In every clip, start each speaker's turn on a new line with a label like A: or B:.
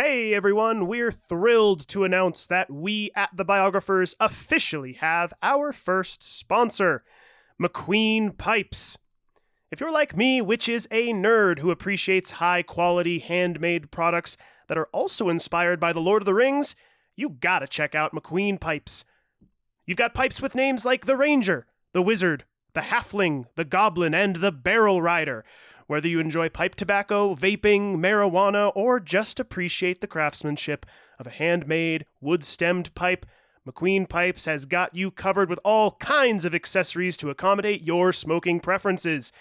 A: Hey everyone, we're thrilled to announce that we at The Biographers officially have our first sponsor, McQueen Pipes. If you're like me, which is a nerd who appreciates high-quality handmade products that are also inspired by The Lord of the Rings, you gotta check out McQueen Pipes. You've got pipes with names like the Ranger, the Wizard, the Halfling, the Goblin, and the Barrel Rider. Whether you enjoy pipe tobacco, vaping, marijuana, or just appreciate the craftsmanship of a handmade, wood-stemmed pipe, McQueen Pipes has got you covered with all kinds of accessories to accommodate your smoking preferences.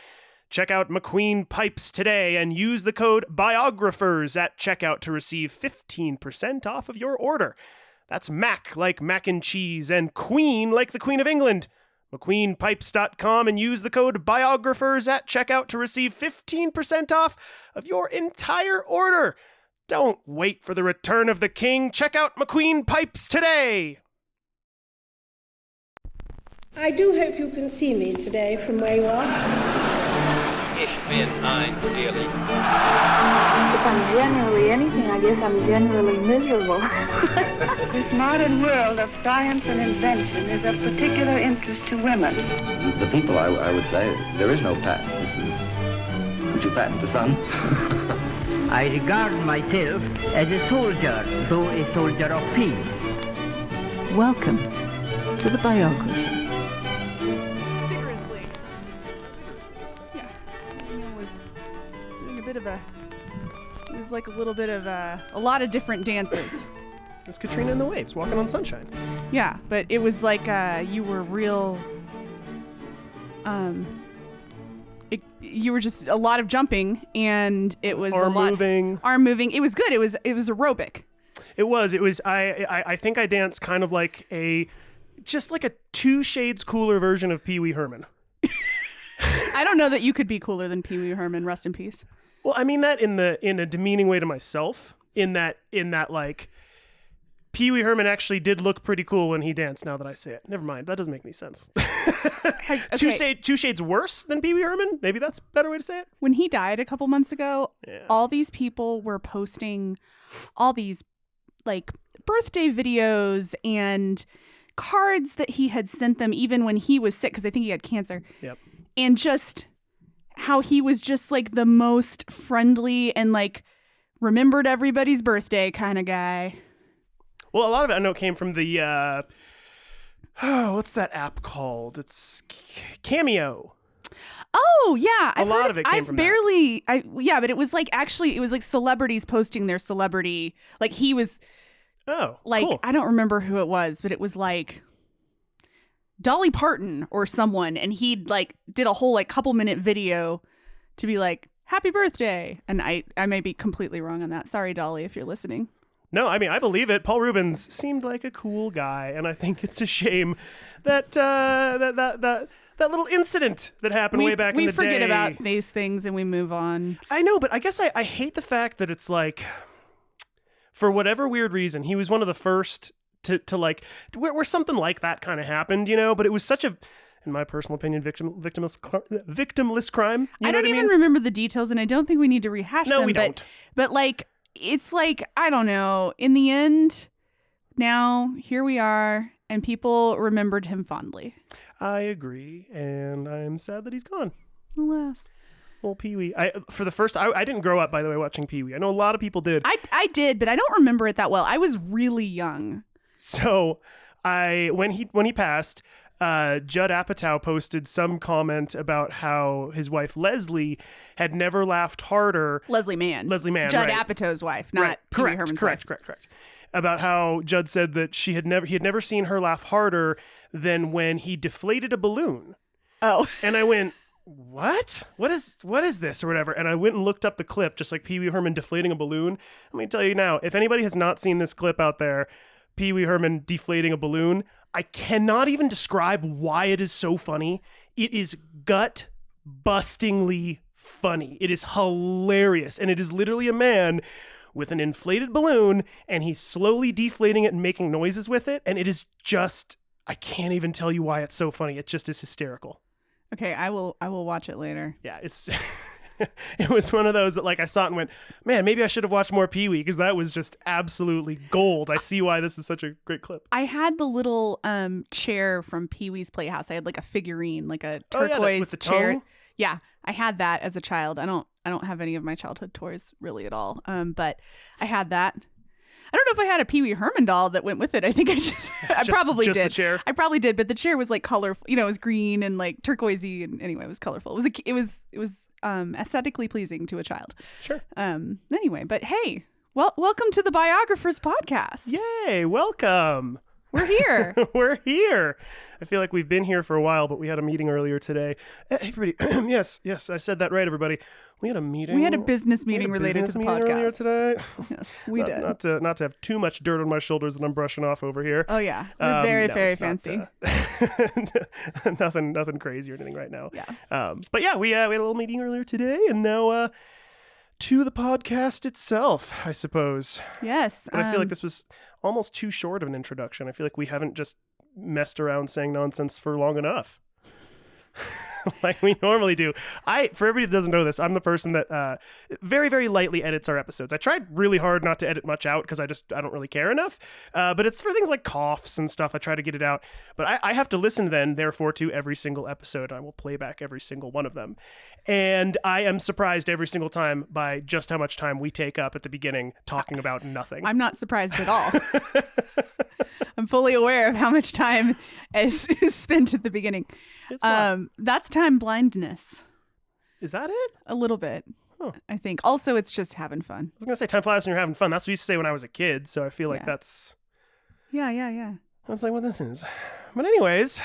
A: Check out McQueen Pipes today and use the code BIOGRAPHERS at checkout to receive 15% off of your order. That's Mac like mac and cheese and Queen like the Queen of England. McQueenPipes.com and use the code BIOGRAPHERS at checkout to receive 15% off of your entire order. Don't wait for the return of the king. Check out McQueen Pipes today.
B: I do hope you can see me today from where you are.
C: Ich bin ein Alien.
D: If I'm generally anything, I guess I'm generally miserable. This modern world of science and invention is of particular interest to women.
E: The people, I would say, there is no patent. Would you patent the sun?
F: I regard myself as a soldier, though a soldier of peace.
G: Welcome to The Biographers.
H: It was like a little bit of a lot of different dances.
A: It's Katrina and the Waves, Walking on Sunshine.
H: Yeah, but it was like you were real. You were just a lot of jumping, and it was
A: Arm moving.
H: Arm moving. It was good. It was aerobic.
A: It was. I think I danced kind of like just like a 2 shades cooler version of Pee Wee Herman.
H: I don't know that you could be cooler than Pee Wee Herman. Rest in peace.
A: Well, I mean that in a demeaning way to myself. In that like, Pee Wee Herman actually did look pretty cool when he danced. Now that I say it, never mind. That doesn't make any sense.
H: Okay.
A: Two shades worse than Pee Wee Herman. Maybe that's a better way to say it.
H: When he died a couple months ago,
A: Yeah.
H: all these people were posting all these like birthday videos and cards that he had sent them even when he was sick, because I think he had cancer.
A: Yep.
H: And just how he was just like the most friendly and like remembered everybody's birthday kind of guy.
A: Well, a lot of it I know came from the what's that app called? It's Cameo.
H: Oh yeah,
A: A lot of it came from that.
H: Yeah, but it was like celebrities posting their celebrity. Like he was
A: Oh,
H: like
A: cool.
H: I don't remember who it was, but it was like Dolly Parton or someone, and he'd like did a whole like couple-minute video to be like happy birthday. And I may be completely wrong on that. Sorry, Dolly, if you're listening.
A: No, I mean, I believe it. Paul Rubens seemed like a cool guy, and I think it's a shame that that little incident that happened way back in the day.
H: We forget about these things and we move on.
A: I know, but I guess I hate the fact that it's like, for whatever weird reason, he was one of the first to like, where something like that kind of happened, you know, but it was such a, in my personal opinion, victimless crime.
H: I don't even remember the details, and I don't think we need to rehash them.
A: No, we don't.
H: But like, it's like, I don't know. In the end, now here we are, and people remembered him fondly.
A: I agree, and I'm sad that he's gone.
H: Alas.
A: Well, Pee Wee. I didn't grow up, by the way, watching Pee Wee. I know a lot of people did.
H: I did, but I don't remember it that well. I was really young.
A: So when he passed, Judd Apatow posted some comment about how his wife Leslie had never laughed harder.
H: Leslie Mann.
A: right.
H: Judd Apatow's wife, not
A: Right.
H: Pee Wee Herman's wife.
A: Correct. About how Judd said that he had never seen her laugh harder than when he deflated a balloon.
H: Oh.
A: And I went, what? What is this or whatever? And I went and looked up the clip, just like Pee Wee Herman deflating a balloon. Let me tell you now, if anybody has not seen this clip out there, Pee Wee Herman deflating a balloon, I cannot even describe why it is so funny. It is gut-bustingly funny. It is hilarious. And it is literally a man with an inflated balloon, and he's slowly deflating it and making noises with it. And it is just, I can't even tell you why it's so funny. It just is hysterical.
H: Okay, I will watch it later.
A: Yeah, it's it was one of those that like I saw it and went, man, maybe I should have watched more Pee-wee because that was just absolutely gold. I see why this is such a great clip.
H: I had the little chair from Pee-wee's Playhouse. I had like a figurine, like a
A: Oh, yeah,
H: turquoise
A: with the
H: chair.
A: tongue?
H: Yeah, I had that as a child. I don't have any of my childhood toys really at all. But I had that. I don't know if I had a Pee Wee Herman doll that went with it. I think I probably
A: just
H: did.
A: the chair?
H: I probably did, but the chair was like colorful. You know, it was green and like turquoisey, and anyway, it was colorful. It was aesthetically pleasing to a child.
A: Sure.
H: Anyway, but hey, welcome to the Biographers podcast.
A: Yay, welcome.
H: We're here.
A: We're here. I feel like we've been here for a while, but we had a meeting earlier today. Hey, everybody. yes, I said that right, everybody. We had a meeting.
H: We had a business meeting related to the
A: earlier
H: podcast
A: today.
H: Yes, we did.
A: Not to have too much dirt on my shoulders that I'm brushing off over here.
H: Oh yeah, we're very
A: it's not,
H: fancy.
A: nothing crazy or anything right now.
H: Yeah.
A: But yeah, we had a little meeting earlier today, and now to the podcast itself, I suppose.
H: Yes.
A: But I feel like this was almost too short of an introduction. I feel like we haven't just messed around saying nonsense for long enough. Like we normally do. For everybody that doesn't know this, I'm the person that very, very lightly edits our episodes. I tried really hard not to edit much out because I don't really care enough. But it's for things like coughs and stuff. I try to get it out. But I have to listen then, therefore, to every single episode. I will play back every single one of them. And I am surprised every single time by just how much time we take up at the beginning talking about nothing.
H: I'm not surprised at all. I'm fully aware of how much time is spent at the beginning.
A: It's not.
H: That's time blindness.
A: Is that it?
H: A little bit.
A: Huh.
H: I think. Also, it's just having fun.
A: I was going to say time flies when you're having fun. That's what we used to say when I was a kid. So I feel like
H: Yeah.
A: that's
H: Yeah.
A: like what this is. But anyways,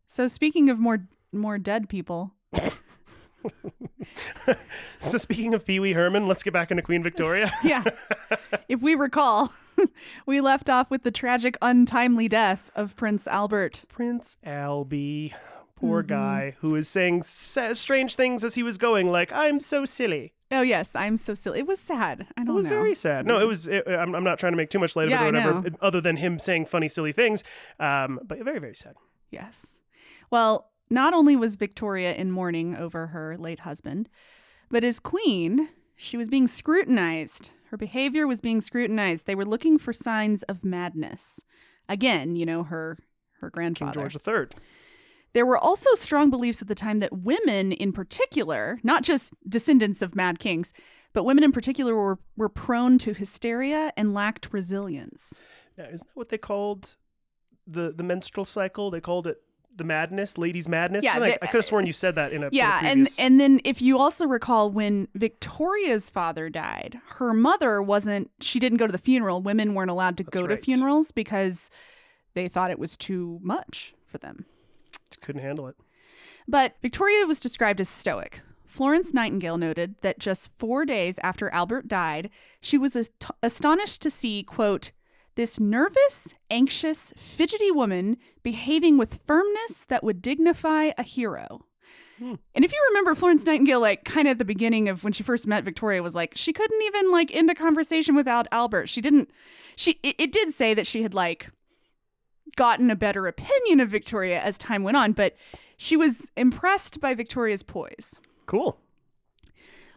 H: So speaking of more dead people.
A: so speaking of Pee Wee Herman, let's get back into Queen Victoria.
H: Yeah. If we recall, we left off with the tragic, untimely death of Prince Albert.
A: Prince Albie, poor guy who was saying strange things as he was going, like, I'm so silly.
H: Oh, yes. I'm so silly. It was sad. I don't know.
A: It was very sad. No, I'm not trying to make too much light of
H: Yeah,
A: it or
H: I
A: whatever,
H: know.
A: other than him saying funny, silly things. But very, very sad.
H: Yes. Well, not only was Victoria in mourning over her late husband, but as queen, she was being scrutinized. Her behavior was being scrutinized. They were looking for signs of madness. Again, her
A: King
H: grandfather.
A: George III.
H: There were also strong beliefs at the time that women in particular, not just descendants of mad kings, but women in particular were prone to hysteria and lacked resilience.
A: Yeah, isn't that what they called the menstrual cycle? They called it the madness, ladies' madness.
H: Yeah,
A: I could have sworn you said that in a
H: Yeah,
A: in a previous...
H: and then if you also recall when Victoria's father died, her mother she didn't go to the funeral. Women weren't allowed to go to
A: right.
H: funerals because they thought it was too much for them.
A: couldn't handle it.
H: But Victoria was described as stoic. Florence Nightingale noted that just 4 days after Albert died, she was astonished to see, quote, this nervous, anxious, fidgety woman behaving with firmness that would dignify a hero. And if you remember, Florence Nightingale, like kind of at the beginning of when she first met Victoria, was like, she couldn't even like end a conversation without Albert. It did say that she had like gotten a better opinion of Victoria as time went on, but she was impressed by Victoria's poise.
A: Cool.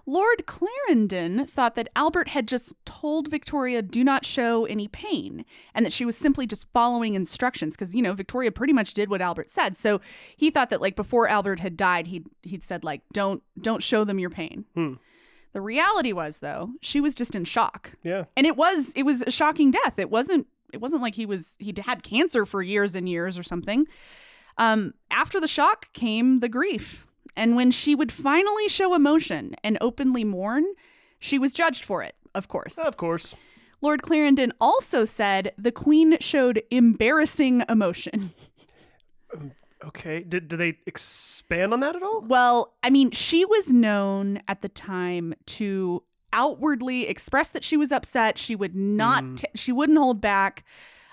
H: Lord Clarendon thought that Albert had just told Victoria do not show any pain and that she was simply just following instructions because, Victoria pretty much did what Albert said. So he thought that like before Albert had died, he'd said like, don't show them your pain. The reality was, though, she was just in shock.
A: Yeah.
H: And it was a shocking death. It wasn't like he'd had cancer for years and years or something. After the shock came the grief. And when she would finally show emotion and openly mourn, she was judged for it, of course.
A: Of course.
H: Lord Clarendon also said the Queen showed embarrassing emotion.
A: Okay. Did they expand on that at all?
H: Well, I mean, she was known at the time to outwardly express that she was upset. She would not, she wouldn't hold back.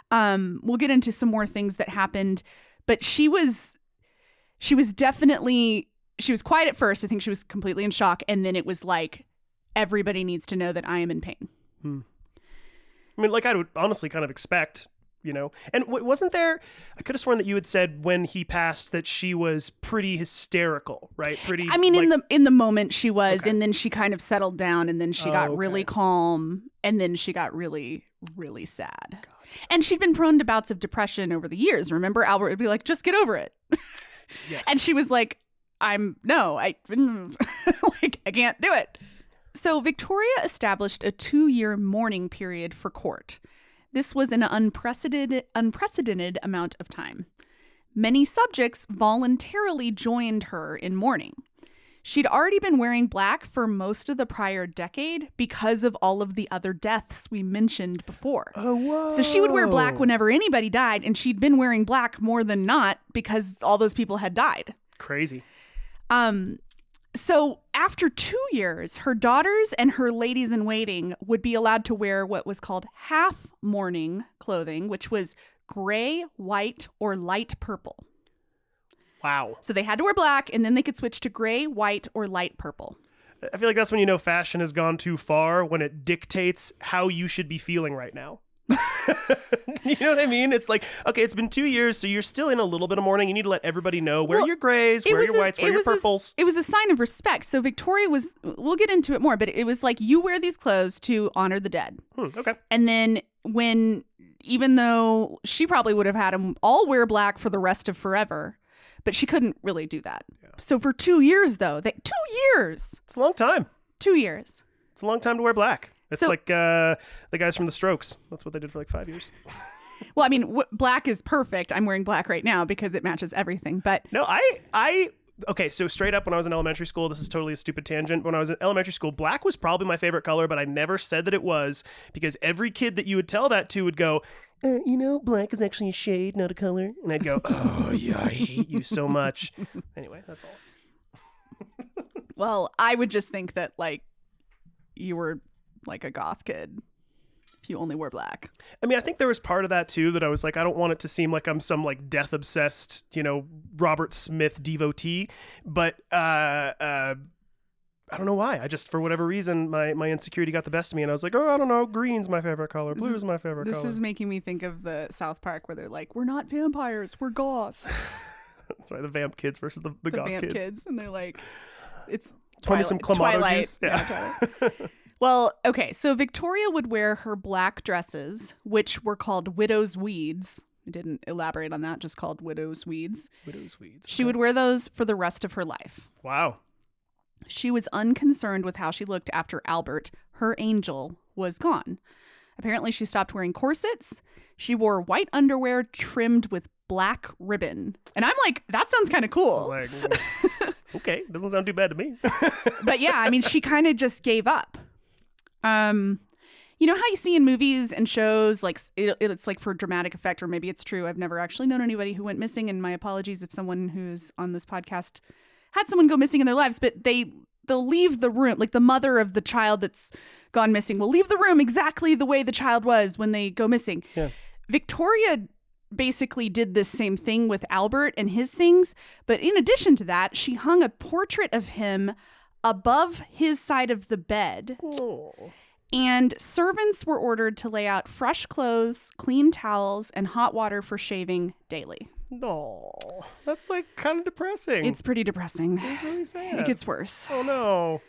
H: We'll get into some more things that happened, but she was definitely, she was quiet at first. I think she was completely in shock. And then it was like, everybody needs to know that I am in pain.
A: I mean, like I would honestly kind of expect And wasn't there, I could have sworn that you had said when he passed that she was pretty hysterical, right? Pretty.
H: I mean,
A: like,
H: in the moment she was,
A: Okay.
H: and then she kind of settled down, and then she got really calm, and then she got really, really sad. And she'd been prone to bouts of depression over the years. Remember, Albert would be like, just get over it.
A: Yes.
H: And she was like, I can't do it. So Victoria established a 2-year mourning period for court. This was an unprecedented amount of time. Many subjects voluntarily joined her in mourning. She'd already been wearing black for most of the prior decade because of all of the other deaths we mentioned before.
A: Oh, whoa.
H: So she would wear black whenever anybody died, and she'd been wearing black more than not because all those people had died.
A: Crazy.
H: So after 2 years, her daughters and her ladies in waiting would be allowed to wear what was called half mourning clothing, which was gray, white, or light purple.
A: Wow.
H: So they had to wear black, and then they could switch to gray, white, or light purple.
A: I feel like that's when you know fashion has gone too far, when it dictates how you should be feeling right now. You know what I mean? It's like, okay, it's been 2 years, so you're still in a little bit of mourning. You need to let everybody know. Wear your grays, wear your whites, wear your purples.
H: It was a sign of respect. So Victoria was, we'll get into it more, but it was like, you wear these clothes to honor the dead.
A: Okay.
H: And then even though she probably would have had them all wear black for the rest of forever, but she couldn't really do that. Yeah. So for 2 years, though, 2 years.
A: It's a long time.
H: 2 years.
A: It's a long time to wear black. It's
H: so,
A: like the guys from The Strokes. That's what they did for like 5 years.
H: Well, I mean, black is perfect. I'm wearing black right now because it matches everything. But
A: no, okay, so straight up when I was in elementary school, this is totally a stupid tangent. When I was in elementary school, black was probably my favorite color, but I never said that it was because every kid that you would tell that to would go, black is actually a shade, not a color. And I'd go, oh, yeah, I hate you so much. Anyway, that's all.
H: Well, I would just think that, like, you were like a goth kid if you only wore black.
A: I mean, I think there was part of that too, that I was like, I don't want it to seem like I'm some like death obsessed, Robert Smith devotee, but I don't know why. I just, for whatever reason, my insecurity got the best of me, and I was like, I don't know, green's my favorite color, blue's my favorite color.
H: This is making me think of the South Park where they're like, we're not vampires, we're goth.
A: That's right, the vamp kids versus the goth
H: vamp
A: kids.
H: And they're like, it's
A: Pour me some Clamato
H: Twilight.
A: juice. Yeah.
H: Twilight. Well, okay, so Victoria would wear her black dresses, which were called widow's weeds. I didn't elaborate on that, just called widow's weeds.
A: Widow's weeds.
H: She would wear those for the rest of her life.
A: Wow.
H: She was unconcerned with how she looked after Albert, her angel, was gone. Apparently, she stopped wearing corsets. She wore white underwear trimmed with black ribbon. And I'm like, that sounds kind of cool.
A: I was like, okay, doesn't sound too bad to me.
H: But yeah, I mean, she kind of just gave up. You know how you see in movies and shows, like it's like for dramatic effect, or maybe it's true. I've never actually known anybody who went missing, and my apologies if someone who's on this podcast had someone go missing in their lives, but they'll leave the room, like the mother of the child that's gone missing will leave the room exactly the way the child was when they go missing.
A: Yeah.
H: Victoria basically did this same thing with Albert and his things, but in addition to that, she hung a portrait of him above his side of the bed.
A: Oh.
H: And servants were ordered to lay out fresh clothes, clean towels, and hot water for shaving daily.
A: No, that's like kind of depressing.
H: It's pretty depressing.
A: It's really sad.
H: It gets worse.
A: Oh no.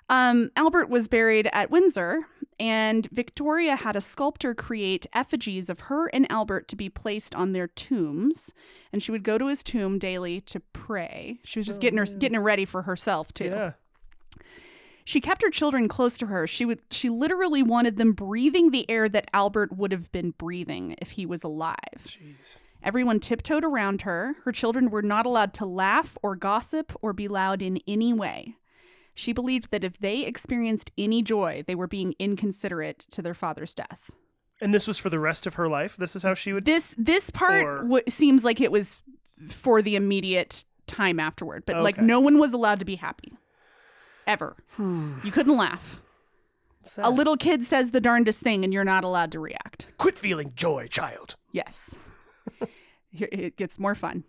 H: Albert was buried at Windsor, and Victoria had a sculptor create effigies of her and Albert to be placed on their tombs. And she would go to his tomb daily to pray. She was just getting her ready for herself too.
A: Yeah.
H: She kept her children close to her. She literally wanted them breathing the air that Albert would have been breathing if he was alive.
A: Jeez.
H: Everyone tiptoed around her. Her children were not allowed to laugh or gossip or be loud in any way. She believed that if they experienced any joy, they were being inconsiderate to their father's death.
A: And this was for the rest of her life? This is how she would...
H: This part seems like it was for the immediate time afterward. But like no one was allowed to be happy. Ever. You couldn't laugh.
A: Sad.
H: A little kid says the darndest thing and you're not allowed to react.
A: Quit feeling joy, child.
H: Yes. Here, it gets more fun.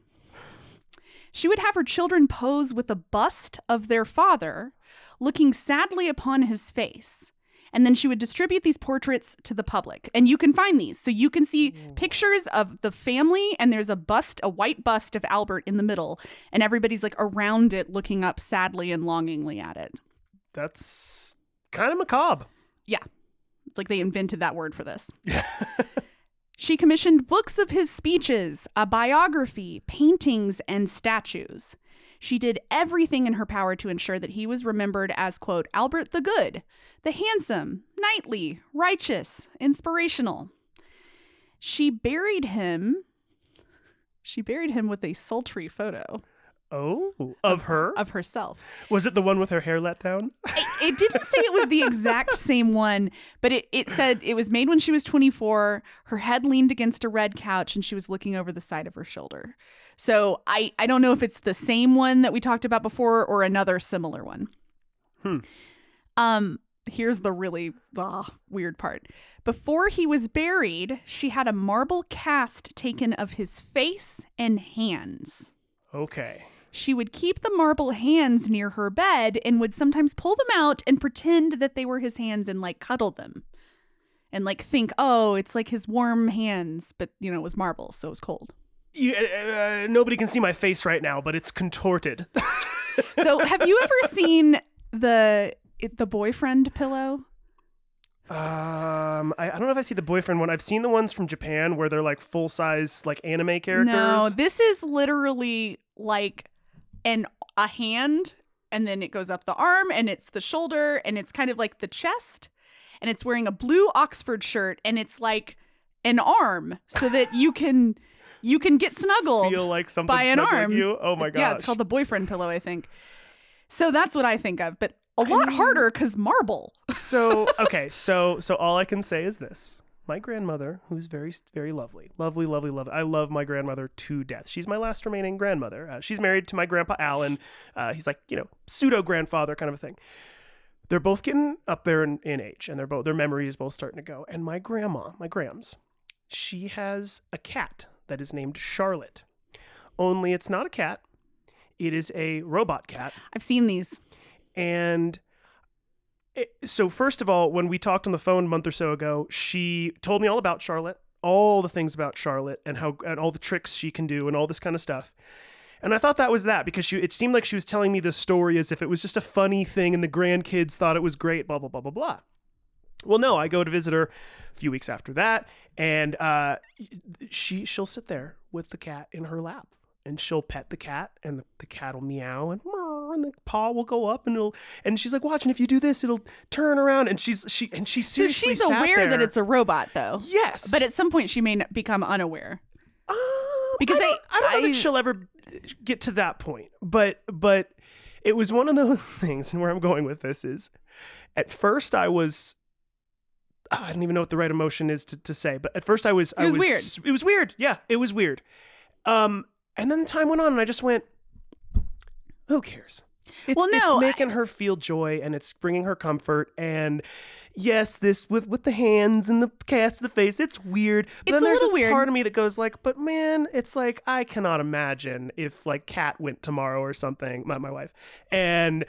H: She would have her children pose with a bust of their father, looking sadly upon his face. And then she would distribute these portraits to the public. And you can find these. So you can see pictures of the family, and there's a white bust of Albert in the middle, and everybody's like around it looking up sadly and longingly at it.
A: That's kind of macabre.
H: Yeah. It's like they invented that word for this. She commissioned books of his speeches, a biography, paintings, and statues. She did everything in her power to ensure that he was remembered as, quote, Albert the Good, the handsome, knightly, righteous, inspirational. She buried him with a sultry photo.
A: Oh, of her?
H: Of herself.
A: Was it the one with her hair let down?
H: It didn't say it was the exact same one, but it said it was made when she was 24. Her head leaned against a red couch and she was looking over the side of her shoulder. So I don't know if it's the same one that we talked about before or another similar one. Here's the really weird part. Before he was buried, she had a marble cast taken of his face and hands.
A: Okay.
H: She would keep the marble hands near her bed and would sometimes pull them out and pretend that they were his hands and like cuddle them. And like think, oh, it's like his warm hands, but you know, it was marble, so it was cold.
A: Nobody can see my face right now, but it's contorted.
H: So have you ever seen the boyfriend pillow?
A: I don't know if I see the boyfriend one. I've seen the ones from Japan where they're like full size like anime characters.
H: No, this is literally like a hand, and then it goes up the arm, and it's the shoulder, and it's kind of like the chest, and it's wearing a blue Oxford shirt, and it's like an arm so that you can get snuggled.
A: Feel like something
H: by an arm.
A: You. Oh my gosh.
H: Yeah, it's called the boyfriend pillow, I think. So that's what I think of, but a lot harder because marble.
A: So okay, so all I can say is this: my grandmother, who's very, very lovely. I love my grandmother to death. She's my last remaining grandmother. She's married to my grandpa Alan. He's like, pseudo grandfather kind of a thing. They're both getting up there in age, and their memory is both starting to go. And my grams, she has a cat that is named Charlotte. Only it's not a cat; it is a robot cat.
H: I've seen these. And
A: so first of all, when we talked on the phone a month or so ago, she told me all about Charlotte, all the things about Charlotte and all the tricks she can do and all this kind of stuff. And I thought that was that because it seemed like she was telling me this story as if it was just a funny thing and the grandkids thought it was great, blah, blah, blah, blah, blah. Well, no, I go to visit her a few weeks after that, and she'll sit there with the cat in her lap. And she'll pet the cat, and the cat will meow, and the paw will go up, and she's like, watch, and if you do this, it'll turn around, and she seriously
H: So she's aware that it's a robot, though.
A: Yes,
H: but at some point she may become unaware.
A: Because I don't think she'll ever get to that point. But it was one of those things, and where I'm going with this is, at first I don't even know what the right emotion is to say, but at first it was weird. It was weird. Yeah, it was weird. And then time went on, and I just went, who cares? It's making her feel joy, and it's bringing her comfort. And yes, this with the hands and the cast of the face, it's weird. But then there's this part of me that goes like, but man, it's like, I cannot imagine if like Kat went tomorrow or something, my wife. And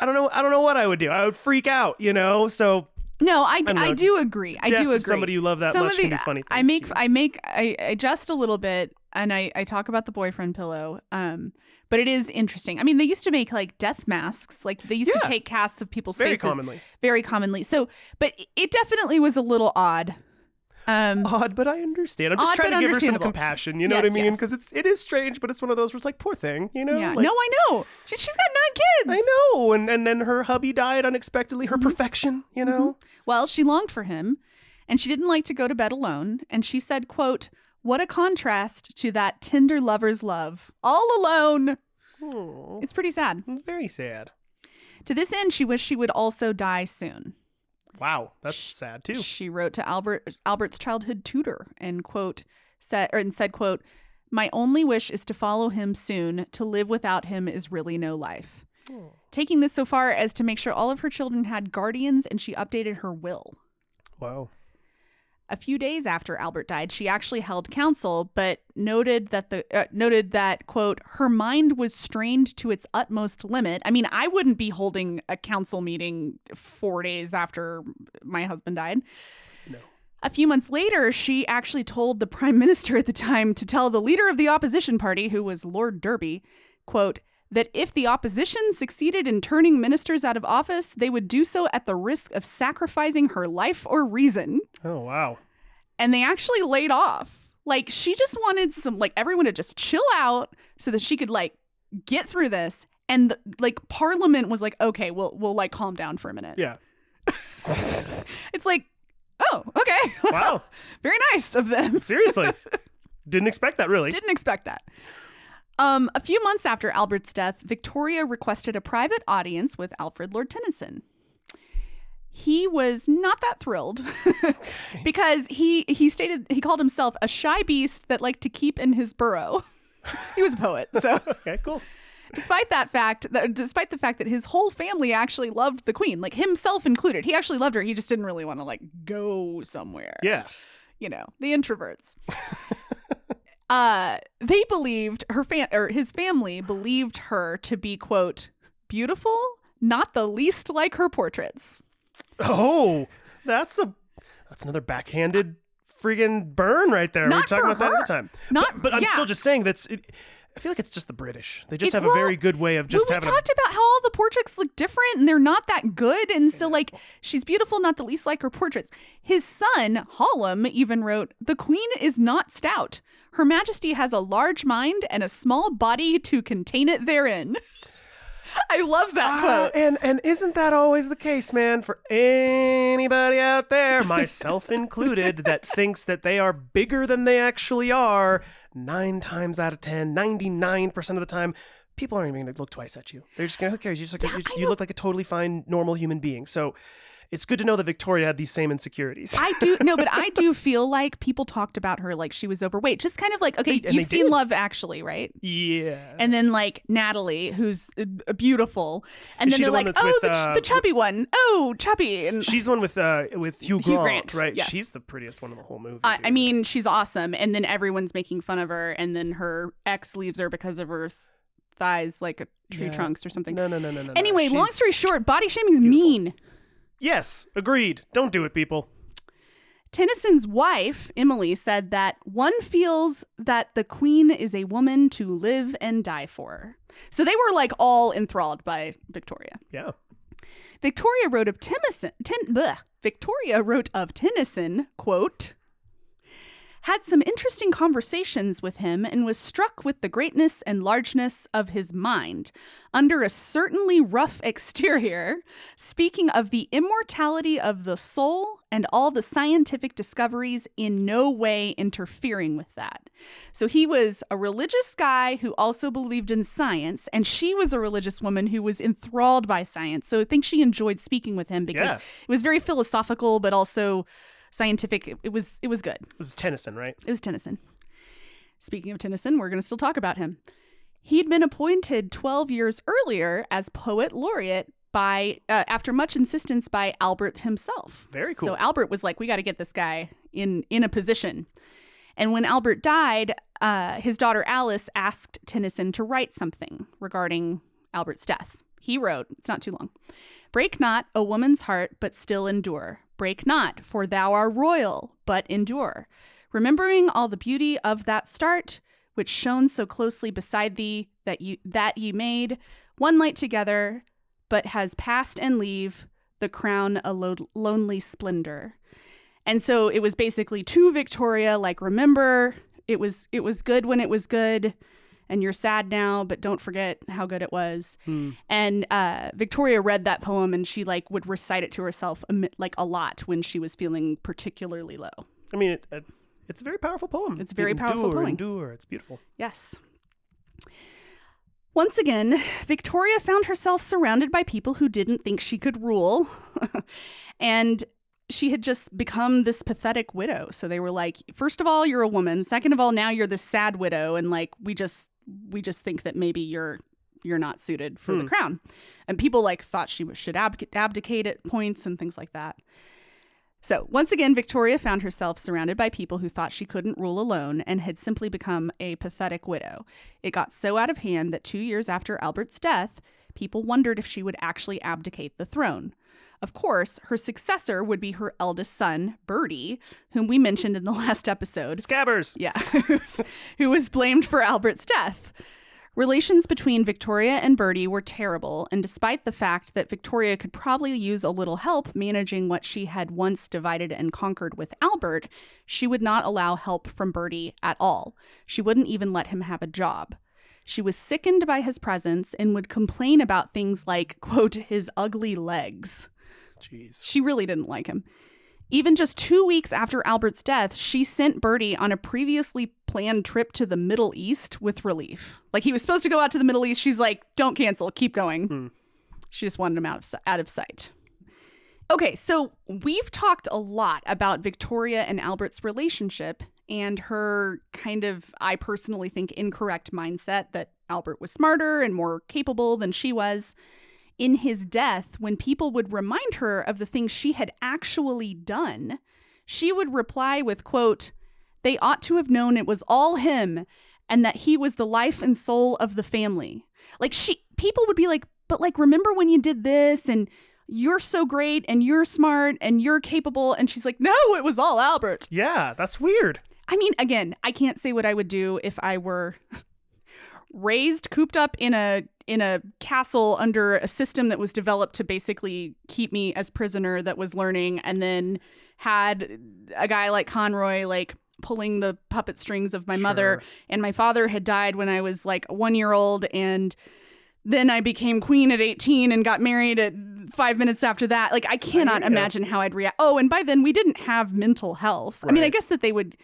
A: I don't know what I would do. I would freak out, So
H: no, I do agree. I do agree.
A: Somebody you love that much can be funny things.
H: I adjust a little bit, and I talk about the boyfriend pillow. But it is interesting. I mean, they used to make like death masks. Like they used to take casts of people's faces very commonly. So, but it definitely was a little odd.
A: Odd, but I understand. I'm just trying to give her some compassion. You know what I mean? Because it is strange, but it's one of those where it's like, poor thing. Yeah.
H: Like, no, I know. She's got 9 kids.
A: I know. And then her hubby died unexpectedly. Her perfection.
H: Well, she longed for him, and she didn't like to go to bed alone. And she said, quote, "What a contrast to that tender lover's love, all alone."
A: Oh,
H: it's pretty sad.
A: Very sad.
H: To this end, she wished she would also die soon.
A: Wow, that's sad too.
H: She wrote to Albert's childhood tutor and said, quote, "My only wish is to follow him soon. To live without him is really no life." Oh. Taking this so far as to make sure all of her children had guardians, and she updated her will.
A: Wow.
H: A few days after Albert died, she actually held counsel, but noted that quote, her mind was strained to its utmost limit. I mean, I wouldn't be holding a council meeting 4 days after my husband died.
A: No.
H: A few months later, she actually told the prime minister at the time to tell the leader of the opposition party, who was Lord Derby, quote, that if the opposition succeeded in turning ministers out of office, they would do so at the risk of sacrificing her life or reason.
A: Oh, wow.
H: And they actually laid off. Like, she just wanted everyone to just chill out so that she could, get through this. And, Parliament was like, okay, we'll calm down for a minute.
A: Yeah.
H: It's like, oh, okay.
A: Wow.
H: Very nice of them.
A: Seriously. Didn't expect that, really.
H: Didn't expect that. A few months after Albert's death, Victoria requested a private audience with Alfred Lord Tennyson. He was not that thrilled because he stated he called himself a shy beast that liked to keep in his burrow. He was a poet, so
A: Okay, cool.
H: despite the fact that his whole family actually loved the Queen, himself included, he actually loved her. He just didn't really want to go somewhere.
A: Yeah.
H: The introverts. They believed his family believed her to be, quote, beautiful, not the least like her portraits.
A: Oh, that's another backhanded friggin' burn right there.
H: Not
A: we were talking
H: for
A: about that
H: her.
A: all the time. But I'm still just saying I feel like it's just the British. They just have a very good way of just having.
H: We talked about how all the portraits look different and they're not that good, and so she's beautiful, not the least like her portraits. His son Hallam even wrote, "The Queen is not stout. Her Majesty has a large mind and a small body to contain it therein." I love that quote.
A: And isn't that always the case, man? For anybody out there, myself included, that thinks that they are bigger than they actually are, 9 times out of 10, 99% of the time, people aren't even going to look twice at you. They're just going to, who cares? You look like a totally fine, normal human being. So it's good to know that Victoria had these same insecurities.
H: I do feel like people talked about her like she was overweight. Just kind of okay, you've seen Love Actually, right?
A: Yeah.
H: And then Natalie, who's beautiful, and
A: Is
H: then
A: she
H: they're
A: the one
H: like,
A: that's
H: oh,
A: with,
H: the chubby one, oh, chubby, and
A: she's the one with Hugh Grant, right?
H: Yes.
A: She's the prettiest one in the whole movie.
H: I mean, she's awesome, and then everyone's making fun of her, and then her ex leaves her because of her thighs like a tree trunks or something.
A: No.
H: Anyway, long story short, body shaming's mean.
A: Yes, agreed. Don't do it, people.
H: Tennyson's wife, Emily, said that one feels that the Queen is a woman to live and die for. So they were all enthralled by Victoria.
A: Yeah.
H: Victoria wrote of Tennyson, quote, had some interesting conversations with him and was struck with the greatness and largeness of his mind. Under a certainly rough exterior, speaking of the immortality of the soul and all the scientific discoveries in no way interfering with that. So he was a religious guy who also believed in science, and she was a religious woman who was enthralled by science. So I think she enjoyed speaking with him because it was very philosophical, but also scientific. It was good.
A: This is Tennyson, right?
H: It was Tennyson. Speaking of Tennyson, we're going to still talk about him. He'd been appointed 12 years earlier as poet laureate by after much insistence by Albert himself.
A: Very cool.
H: So Albert was like, we got to get this guy in a position. And when Albert died, his daughter Alice asked Tennyson to write something regarding Albert's death. He wrote, it's not too long, "Break not a woman's heart, but still endure. Break not, for thou art royal, but endure. Remembering all the beauty of that start, which shone so closely beside thee, that ye made one light together, but has passed and leave the crown a lonely splendor." And so it was basically to Victoria, remember, it was good when it was good, and you're sad now, but don't forget how good it was. And Victoria read that poem, and she would recite it to herself a lot when she was feeling particularly low.
A: I mean, it's a very powerful poem.
H: It's a very powerful poem.
A: Endure. It's beautiful.
H: Yes. Once again, Victoria found herself surrounded by people who didn't think she could rule. And she had just become this pathetic widow. So they were like, first of all, you're a woman. Second of all, now you're this sad widow. And we just think that maybe you're not suited for the crown. And people thought she should abdicate at points and things like that. So once again, Victoria found herself surrounded by people who thought she couldn't rule alone and had simply become a pathetic widow. It got so out of hand that 2 years after Albert's death, people wondered if she would actually abdicate the throne. Of course, her successor would be her eldest son, Bertie, whom we mentioned in the last episode.
A: Scabbers!
H: Yeah, who was blamed for Albert's death. Relations between Victoria and Bertie were terrible, and despite the fact that Victoria could probably use a little help managing what she had once divided and conquered with Albert, she would not allow help from Bertie at all. She wouldn't even let him have a job. She was sickened by his presence and would complain about things like, quote, his ugly legs.
A: Jeez.
H: She really didn't like him. Even just 2 weeks after Albert's death, she sent Bertie on a previously planned trip to the Middle East with relief. Like, he was supposed to go out to the Middle East. She's like, don't cancel, keep going. She just wanted him out of sight. Okay, so we've talked a lot about Victoria and Albert's relationship and her kind of, I personally think, incorrect mindset that Albert was smarter and more capable than she was. In his death, when people would remind her of the things she had actually done, she would reply with, quote, they ought to have known it was all him and that he was the life and soul of the family. Like, people would be like, but like, remember when you did this and you're so great and you're smart and you're capable. And she's like, no, it was all Albert.
A: Yeah, that's weird.
H: I mean, again, I can't say what I would do if I were raised, cooped up in a castle under a system that was developed to basically keep me as prisoner that was learning, and then had a guy like Conroy like pulling the puppet strings of my mother, and my father had died when I was like 1 year old, and then I became queen at 18 and got married at 5 minutes after that. Like, I cannot imagine how I'd react. Oh, and by then we didn't have mental health. Right. I mean, I guess that they would,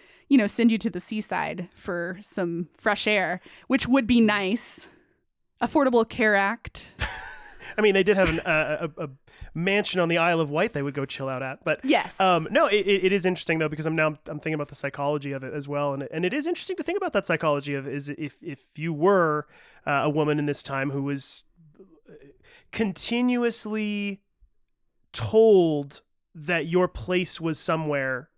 H: send you to the seaside for some fresh air, which would be nice. Affordable Care Act.
A: I mean, they did have a mansion on the Isle of Wight they would go chill out at. But
H: yes.
A: No, it is interesting, though, because I'm thinking about the psychology of it as well. And it is interesting to think about that psychology of is if you were a woman in this time who was continuously told that your place was somewhere,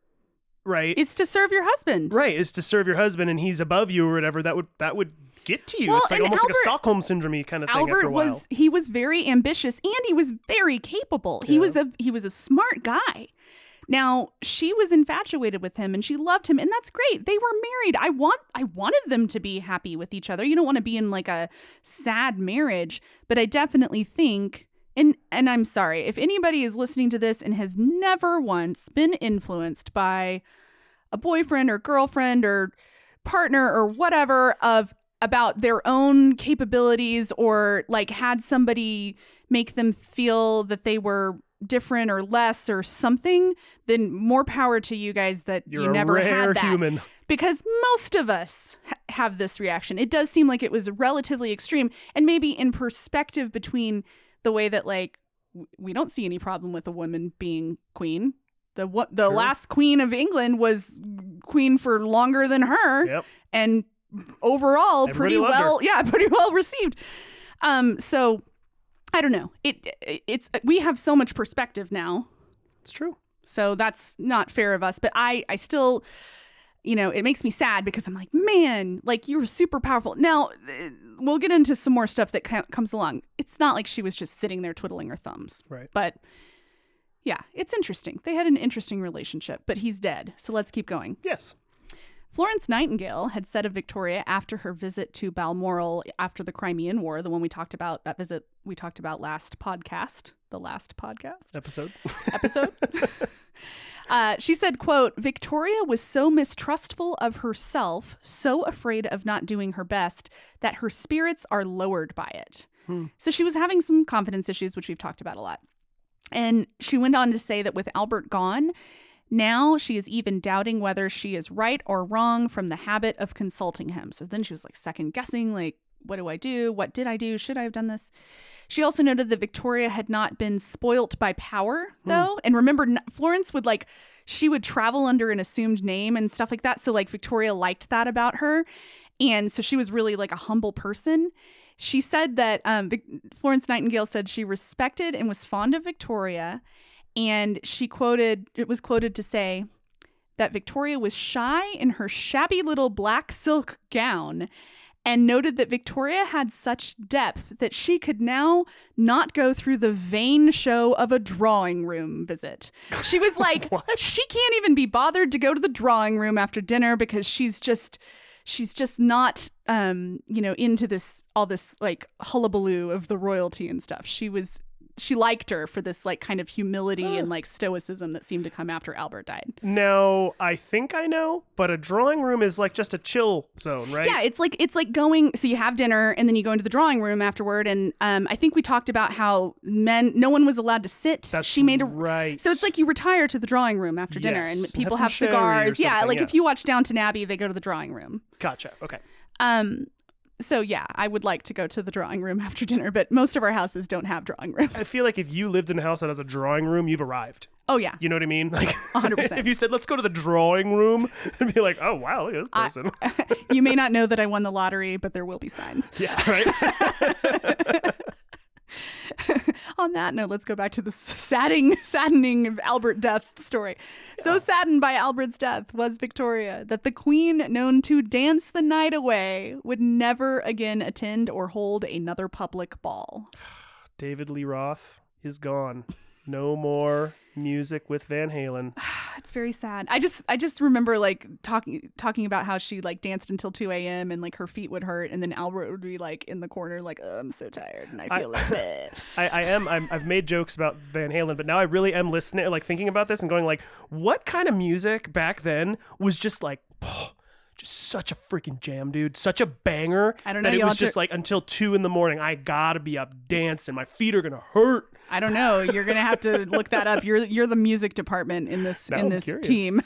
A: right?
H: It's to serve your husband.
A: Right. It's to serve your husband and he's above you or whatever. That would get to you.
H: Well,
A: it's like almost like a Stockholm syndrome kind of thing after a while.
H: He was very ambitious and he was very capable. He was a smart guy. Now, she was infatuated with him and she loved him, and that's great. They were married. I wanted them to be happy with each other. You don't want to be in like a sad marriage, but I definitely think, and I'm sorry, if anybody is listening to this and has never once been influenced by a boyfriend or girlfriend or partner or whatever about their own capabilities, or like had somebody make them feel that they were different or less or something, then more power to you guys that you never had that. Human. Because most of us have this reaction. It does seem like it was relatively extreme, and maybe in perspective between the way that like we don't see any problem with a woman being queen. The last queen of England was queen for longer than her. Yep. And overall pretty well received. So I don't know. It's we have so much perspective now.
A: It's true.
H: So that's not fair of us, but I still, it makes me sad because I'm like, man, like you were super powerful. Now we'll get into some more stuff that comes along. It's not like she was just sitting there twiddling her thumbs.
A: Right.
H: But yeah, it's interesting. They had an interesting relationship, but he's dead. So let's keep going.
A: Yes.
H: Florence Nightingale had said of Victoria after her visit to Balmoral after the Crimean War, the one we talked about, that visit we talked about last episode. She said, quote, Victoria was so mistrustful of herself, so afraid of not doing her best, that her spirits are lowered by it. So she was having some confidence issues, which we've talked about a lot. And she went on to say that with Albert gone, now she is even doubting whether she is right or wrong from the habit of consulting him. So then she was like second guessing, like, what do I do? What did I do? Should I have done this? She also noted that Victoria had not been spoilt by power, though. And remember, Florence she would travel under an assumed name and stuff like that. So like Victoria liked that about her. And so she was really like a humble person. She said that Florence Nightingale said she respected and was fond of Victoria, And it was quoted to say that Victoria was shy in her shabby little black silk gown, and noted that Victoria had such depth that she could now not go through the vain show of a drawing room visit. She was like, she can't even be bothered to go to the drawing room after dinner because she's just not, into all this like hullabaloo of the royalty and stuff. She liked her for this like kind of humility and like stoicism that seemed to come after Albert died.
A: Now, I think I know, but a drawing room is like just a chill zone, right?
H: Yeah, it's like going, so you have dinner and then you go into the drawing room afterward. And I think we talked about how no one was allowed to sit.
A: Right.
H: So it's like you retire to the drawing room after dinner and people have
A: some sherry
H: cigars.
A: or
H: Yeah,
A: something,
H: like if you watch Downton Abbey, they go to the drawing room.
A: Gotcha. Okay.
H: So yeah, I would like to go to the drawing room after dinner, but most of our houses don't have drawing rooms.
A: I feel like if you lived in a house that has a drawing room, you've arrived.
H: Oh yeah.
A: You know what I mean? Like
H: 100%.
A: If you said, let's go to the drawing room, and be like, oh wow, look at this person.
H: You may not know that I won the lottery, but there will be signs.
A: Yeah, right?
H: On that note, let's go back to the saddening of Albert death story. Yeah. So saddened by Albert's death was Victoria that the queen, known to dance the night away, would never again attend or hold another public ball.
A: David Lee Roth is gone. No more music with Van Halen.
H: It's very sad. I just remember like talking about how she like danced until 2 a.m. and like her feet would hurt, and then Albert would be like in the corner like, oh, I'm so tired and I feel like that.
A: I've made jokes about Van Halen, but now I really am listening, like thinking about this and going like, what kind of music back then was just like, just such a freaking jam, dude. Such a banger.
H: I don't know.
A: That it was just like until 2 a.m. I gotta be up dancing. My feet are gonna hurt.
H: I don't know. You're gonna have to look that up. You're the music department in this team.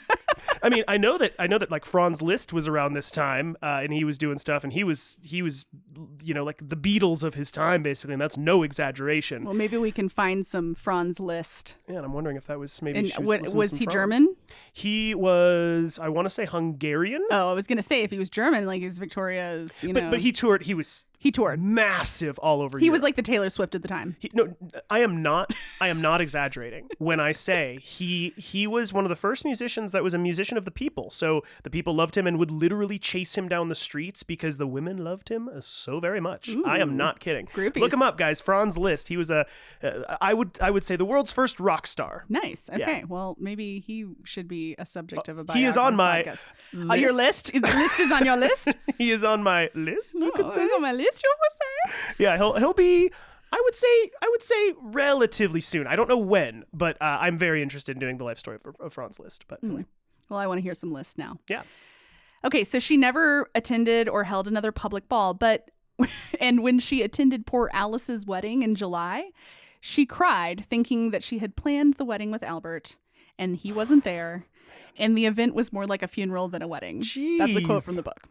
A: I mean, I know that like Franz Liszt was around this time, and he was doing stuff, and he was like the Beatles of his time, basically, and that's no exaggeration.
H: Well, maybe we can find some Franz Liszt.
A: Yeah, and I'm wondering if that was maybe.
H: Was he German?
A: He was, I want to say, Hungarian.
H: Oh, I was gonna say if he was German, like he's Victoria's,
A: But he toured. He toured massive all over.
H: He
A: Europe.
H: was like the Taylor Swift at the time.
A: I am not exaggerating when I say he was one of the first musicians that was a musician of the people. So the people loved him and would literally chase him down the streets because the women loved him so very much.
H: Ooh,
A: I am not kidding.
H: Groupies.
A: Look him up, guys. Franz Liszt. He was I would say the world's first rock star.
H: Nice. Okay.
A: Yeah.
H: Well, maybe he should be a subject of a biography.
A: He is on my
H: list. On your list? The list is on your list?
A: He is on my list. You could say.
H: He's on my list, you would say?
A: Yeah, he'll be. I would say relatively soon. I don't know when, but I'm very interested in doing the life story of Franz Liszt. But anyway.
H: Well, I want to hear some lists now.
A: Yeah.
H: Okay, so she never attended or held another public ball, and when she attended poor Alice's wedding in July, she cried, thinking that she had planned the wedding with Albert, and he wasn't there, and the event was more like a funeral than a wedding.
A: Jeez.
H: That's a quote from the book.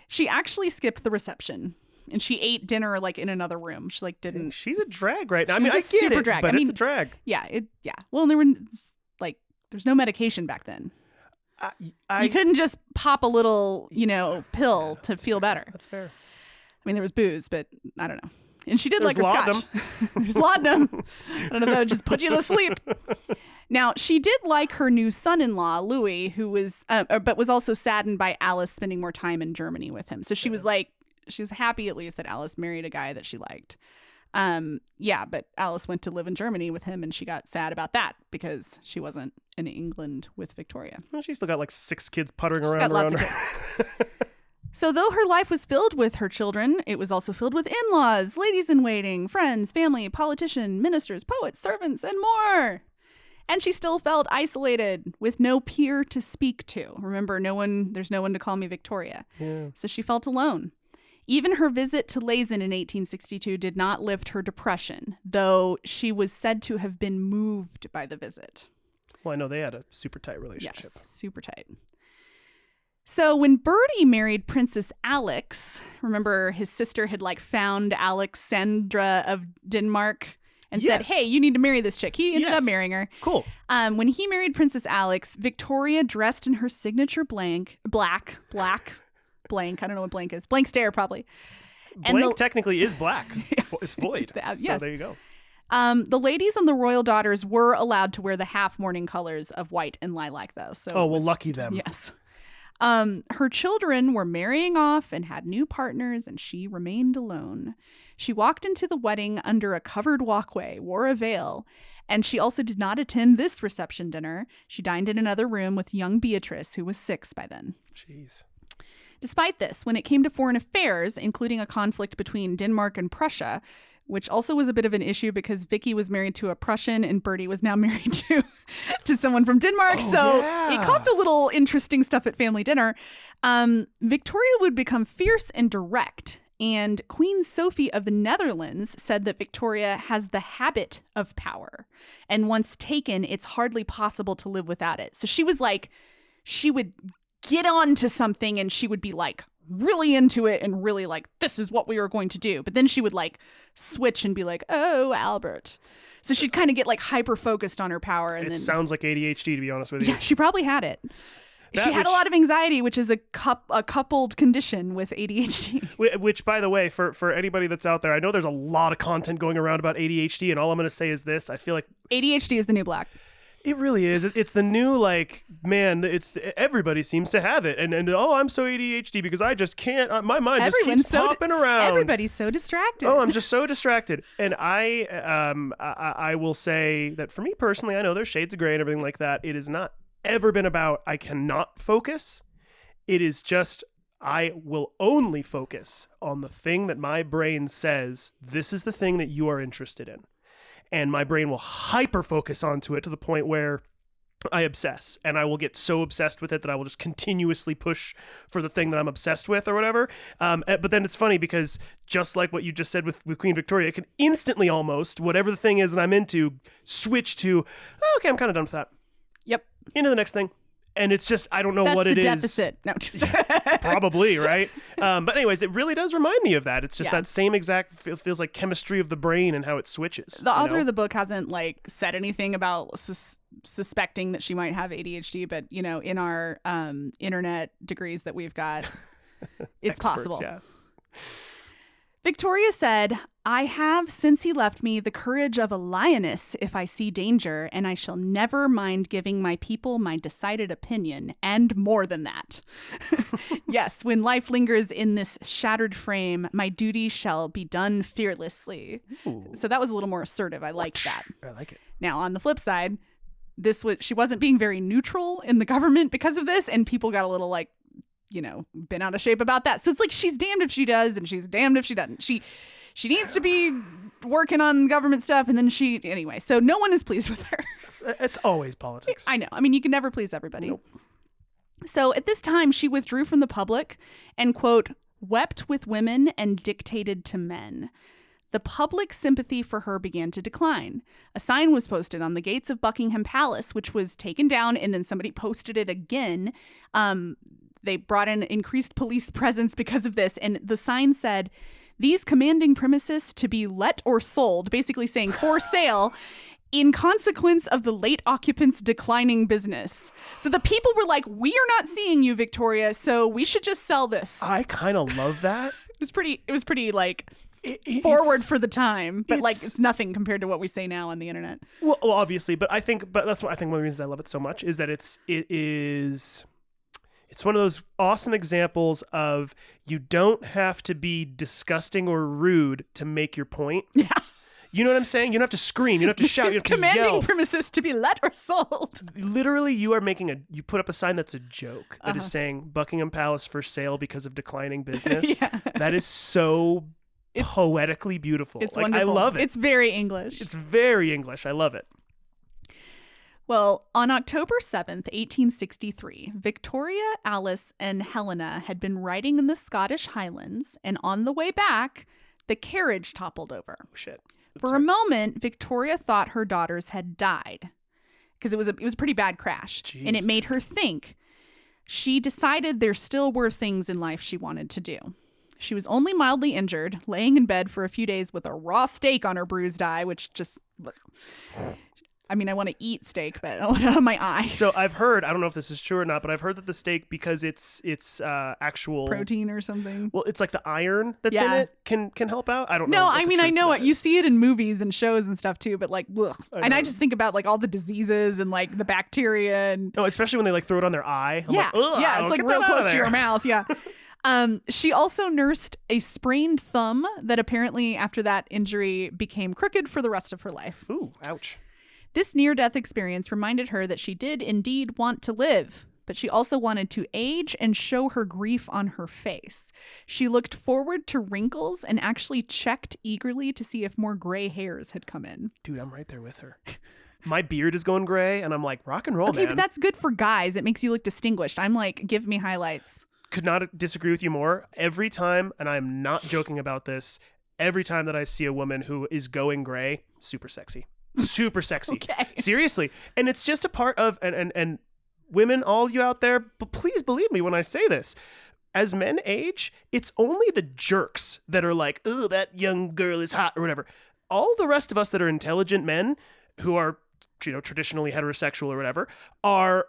H: She actually skipped the reception. And she ate dinner like in another room. She like didn't.
A: She's a drag right now. I
H: She's
A: mean,
H: a
A: I get
H: super
A: it,
H: drag.
A: but
H: I mean,
A: it's a drag.
H: Yeah, yeah. Well, there's no medication back then. You couldn't just pop a little, pill to feel better.
A: That's fair.
H: I mean, there was booze, but I don't know. And she did
A: There's
H: like her
A: laudanum.
H: scotch. There's laudanum. I don't know if that would just put you to sleep. Now, she did like her new son-in-law, Louis, who was, but was also saddened by Alice spending more time in Germany with him. So she was happy at least that Alice married a guy that she liked. But Alice went to live in Germany with him, and she got sad about that because she wasn't in England with Victoria.
A: Well, she's still got like 6 kids puttering around.
H: Got lots of
A: her.
H: kids. So though her life was filled with her children, it was also filled with in-laws, ladies-in-waiting, friends, family, politicians, ministers, poets, servants, and more. And she still felt isolated with no peer to speak to. Remember, there's no one to call me Victoria.
A: Yeah.
H: So she felt alone. Even her visit to Leysin in 1862 did not lift her depression, though she was said to have been moved by the visit.
A: Well, I know they had a super tight relationship.
H: Yes, super tight. So when Bertie married Princess Alex, remember his sister had found Alexandra of Denmark and said, hey, you need to marry this chick. He ended up marrying her.
A: Cool.
H: When he married Princess Alex, Victoria, dressed in her signature black, blank, I don't know what blank is. Blank stare, probably.
A: Blank technically is black. It's void.
H: Yes.
A: So there you go.
H: The ladies and the royal daughters were allowed to wear the half mourning colors of white and lilac, though. So
A: Oh, well, lucky them.
H: yes. Her children were marrying off and had new partners, and she remained alone. She walked into the wedding under a covered walkway, wore a veil, and she also did not attend this reception dinner. She dined in another room with young Beatrice, who was 6 by then.
A: Jeez.
H: Despite this, when it came to foreign affairs, including a conflict between Denmark and Prussia, which also was a bit of an issue because Vicky was married to a Prussian and Bertie was now married to someone from Denmark. It caused a little interesting stuff at family dinner. Victoria would become fierce and direct. And Queen Sophie of the Netherlands said that Victoria has the habit of power. And once taken, it's hardly possible to live without it. So she was like, she would get on to something and she would be like really into it and really like, this is what we are going to do. But then she would like switch and be like, oh, Albert. So she'd kind of get like hyper focused on her power. And
A: It
H: then
A: sounds like ADHD, to be honest with you.
H: yeah, she probably had it.
A: That
H: She had a
A: which-
H: lot of anxiety, which is a coupled condition with ADHD.
A: Which, by the way, for anybody that's out there, I know there's a lot of content going around about ADHD, and all I'm going to say is this. I feel like
H: ADHD is the new black.
A: it really is. It's the new, like, man, it's everybody seems to have it. And oh, I'm so ADHD because I just can't, my mind just keeps popping around.
H: Everybody's so distracted.
A: Oh, I'm just so distracted. And I will say that for me personally, I know there's shades of gray and everything like that. It has not ever been about I cannot focus. It is just I will only focus on the thing that my brain says, this is the thing that you are interested in. And my brain will hyper focus onto it to the point where I obsess, and I will get so obsessed with it that I will just continuously push for the thing that I'm obsessed with or whatever. But then it's funny because just like what you just said with Queen Victoria, it can instantly almost, whatever the thing is that I'm into, switch to, oh, okay, I'm kind of done with that.
H: Yep.
A: Into the next thing. And it's just, I don't know
H: That's
A: what
H: the
A: it is.
H: deficit. No, just
A: Probably, right? But anyways, it really does remind me of that. It's just
H: Yeah.
A: that same exact, feels like chemistry of the brain and how it switches.
H: The author of the book hasn't like said anything about suspecting that she might have ADHD, but you know, in our internet degrees that we've got, it's
A: Experts,
H: possible.
A: Yeah.
H: Victoria said, I have, since he left me, the courage of a lioness if I see danger, and I shall never mind giving my people my decided opinion, and more than that. Yes, when life lingers in this shattered frame, my duty shall be done fearlessly.
A: Ooh.
H: So that was a little more assertive. I liked that.
A: I like it.
H: Now, on the flip side, she wasn't being very neutral in the government because of this, and people got a little like, you know, bent out of shape about that. So it's like she's damned if she does and she's damned if she doesn't. She needs to be working on government stuff, and then anyway. So no one is pleased with her.
A: It's always politics.
H: I know. I mean, you can never please everybody.
A: Nope.
H: So at this time, she withdrew from the public and, quote, wept with women and dictated to men. The public sympathy for her began to decline. A sign was posted on the gates of Buckingham Palace, which was taken down, and then somebody posted it again. They brought in increased police presence because of this, and the sign said, these commanding premises to be let or sold, basically saying for sale, in consequence of the late occupants' declining business. So the people were like, we are not seeing you, Victoria, so we should just sell this.
A: I kind of love that.
H: It was pretty like forward for the time, but like
A: it's-
H: it's nothing compared to what we say now on the internet.
A: Well, obviously, but that's what I think one of the reasons I love it so much is that it's one of those awesome examples of you don't have to be disgusting or rude to make your point.
H: Yeah.
A: You know what I'm saying? You don't have to scream. You don't have to shout. You
H: It's
A: have to
H: commanding
A: yell.
H: premises to be let or sold.
A: Literally, you put up a sign that's a joke that is saying Buckingham Palace for sale because of declining business.
H: Yeah.
A: That is so poetically beautiful.
H: It's
A: like,
H: wonderful.
A: I love it.
H: It's very English.
A: It's very English. I love it.
H: Well, on October 7th, 1863, Victoria, Alice, and Helena had been riding in the Scottish Highlands, and on the way back, the carriage toppled over.
A: Oh, shit.
H: For a moment, Victoria thought her daughters had died because it was a pretty bad crash, and it
A: Jeez.
H: made her think. She decided there still were things in life she wanted to do. She was only mildly injured, laying in bed for a few days with a raw steak on her bruised eye, which just I mean, I want to eat steak, but I don't want it on my eye.
A: So I've heard, I don't know if this is true or not, but I've heard that the steak, because it's actual
H: Protein or something.
A: Well, it's like the iron that's in
H: Yeah.
A: it can help out. I don't know.
H: No,
A: what
H: I
A: the
H: mean, I
A: truth
H: know
A: to
H: it.
A: that
H: You
A: is.
H: see it in movies and shows and stuff too, but like, ugh. And I
A: know.
H: just think about like all the diseases and like the bacteria and
A: No, especially when they like throw it on their eye. I'm
H: yeah,
A: like, ugh,
H: yeah, it's like
A: get
H: real
A: that out
H: close
A: of
H: to your
A: there.
H: mouth. Yeah. She also nursed a sprained thumb that apparently after that injury became crooked for the rest of her life.
A: Ooh, ouch.
H: This near-death experience reminded her that she did indeed want to live, but she also wanted to age and show her grief on her face. She looked forward to wrinkles and actually checked eagerly to see if more gray hairs had come in.
A: Dude, I'm right there with her. My beard is going gray, and I'm like, rock and roll,
H: Okay,
A: man.
H: but that's good for guys. It makes you look distinguished. I'm like, give me highlights.
A: Could not disagree with you more. Every time, and I'm not joking about this, every time that I see a woman who is going gray, super sexy. Super sexy.
H: Okay.
A: Seriously. And it's just a part of, and women, all you out there, but please believe me when I say this. As men age, it's only the jerks that are like, oh, that young girl is hot or whatever. All the rest of us that are intelligent men who are, traditionally heterosexual or whatever, are,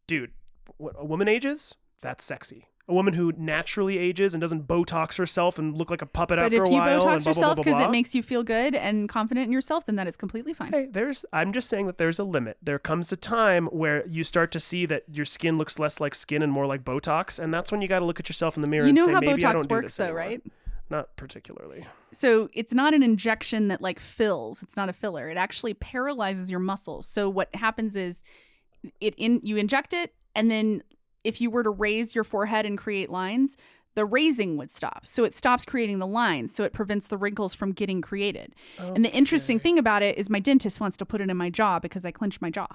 A: dude, when a woman ages, that's sexy. A woman who naturally ages and doesn't Botox herself and look like a puppet
H: But
A: after
H: if
A: a
H: you
A: while.
H: Botox
A: and blah,
H: yourself
A: blah, blah,
H: because
A: blah,
H: it
A: blah.
H: makes you feel good and confident in yourself, then that is completely fine.
A: Hey, I'm just saying that there's a limit. There comes a time where you start to see that your skin looks less like skin and more like Botox, and that's when you got to look at yourself in the mirror
H: You
A: and
H: know
A: say,
H: how
A: maybe I
H: Botox
A: don't do
H: works
A: this
H: though,
A: anymore.
H: right?
A: Not particularly.
H: So it's not an injection that like fills. It's not a filler. It actually paralyzes your muscles. So what happens is you inject it, and then if you were to raise your forehead and create lines, the raising would stop. So it stops creating the lines. So it prevents the wrinkles from getting created. And the interesting thing about it is my dentist wants to put it in my jaw because I clench my jaw.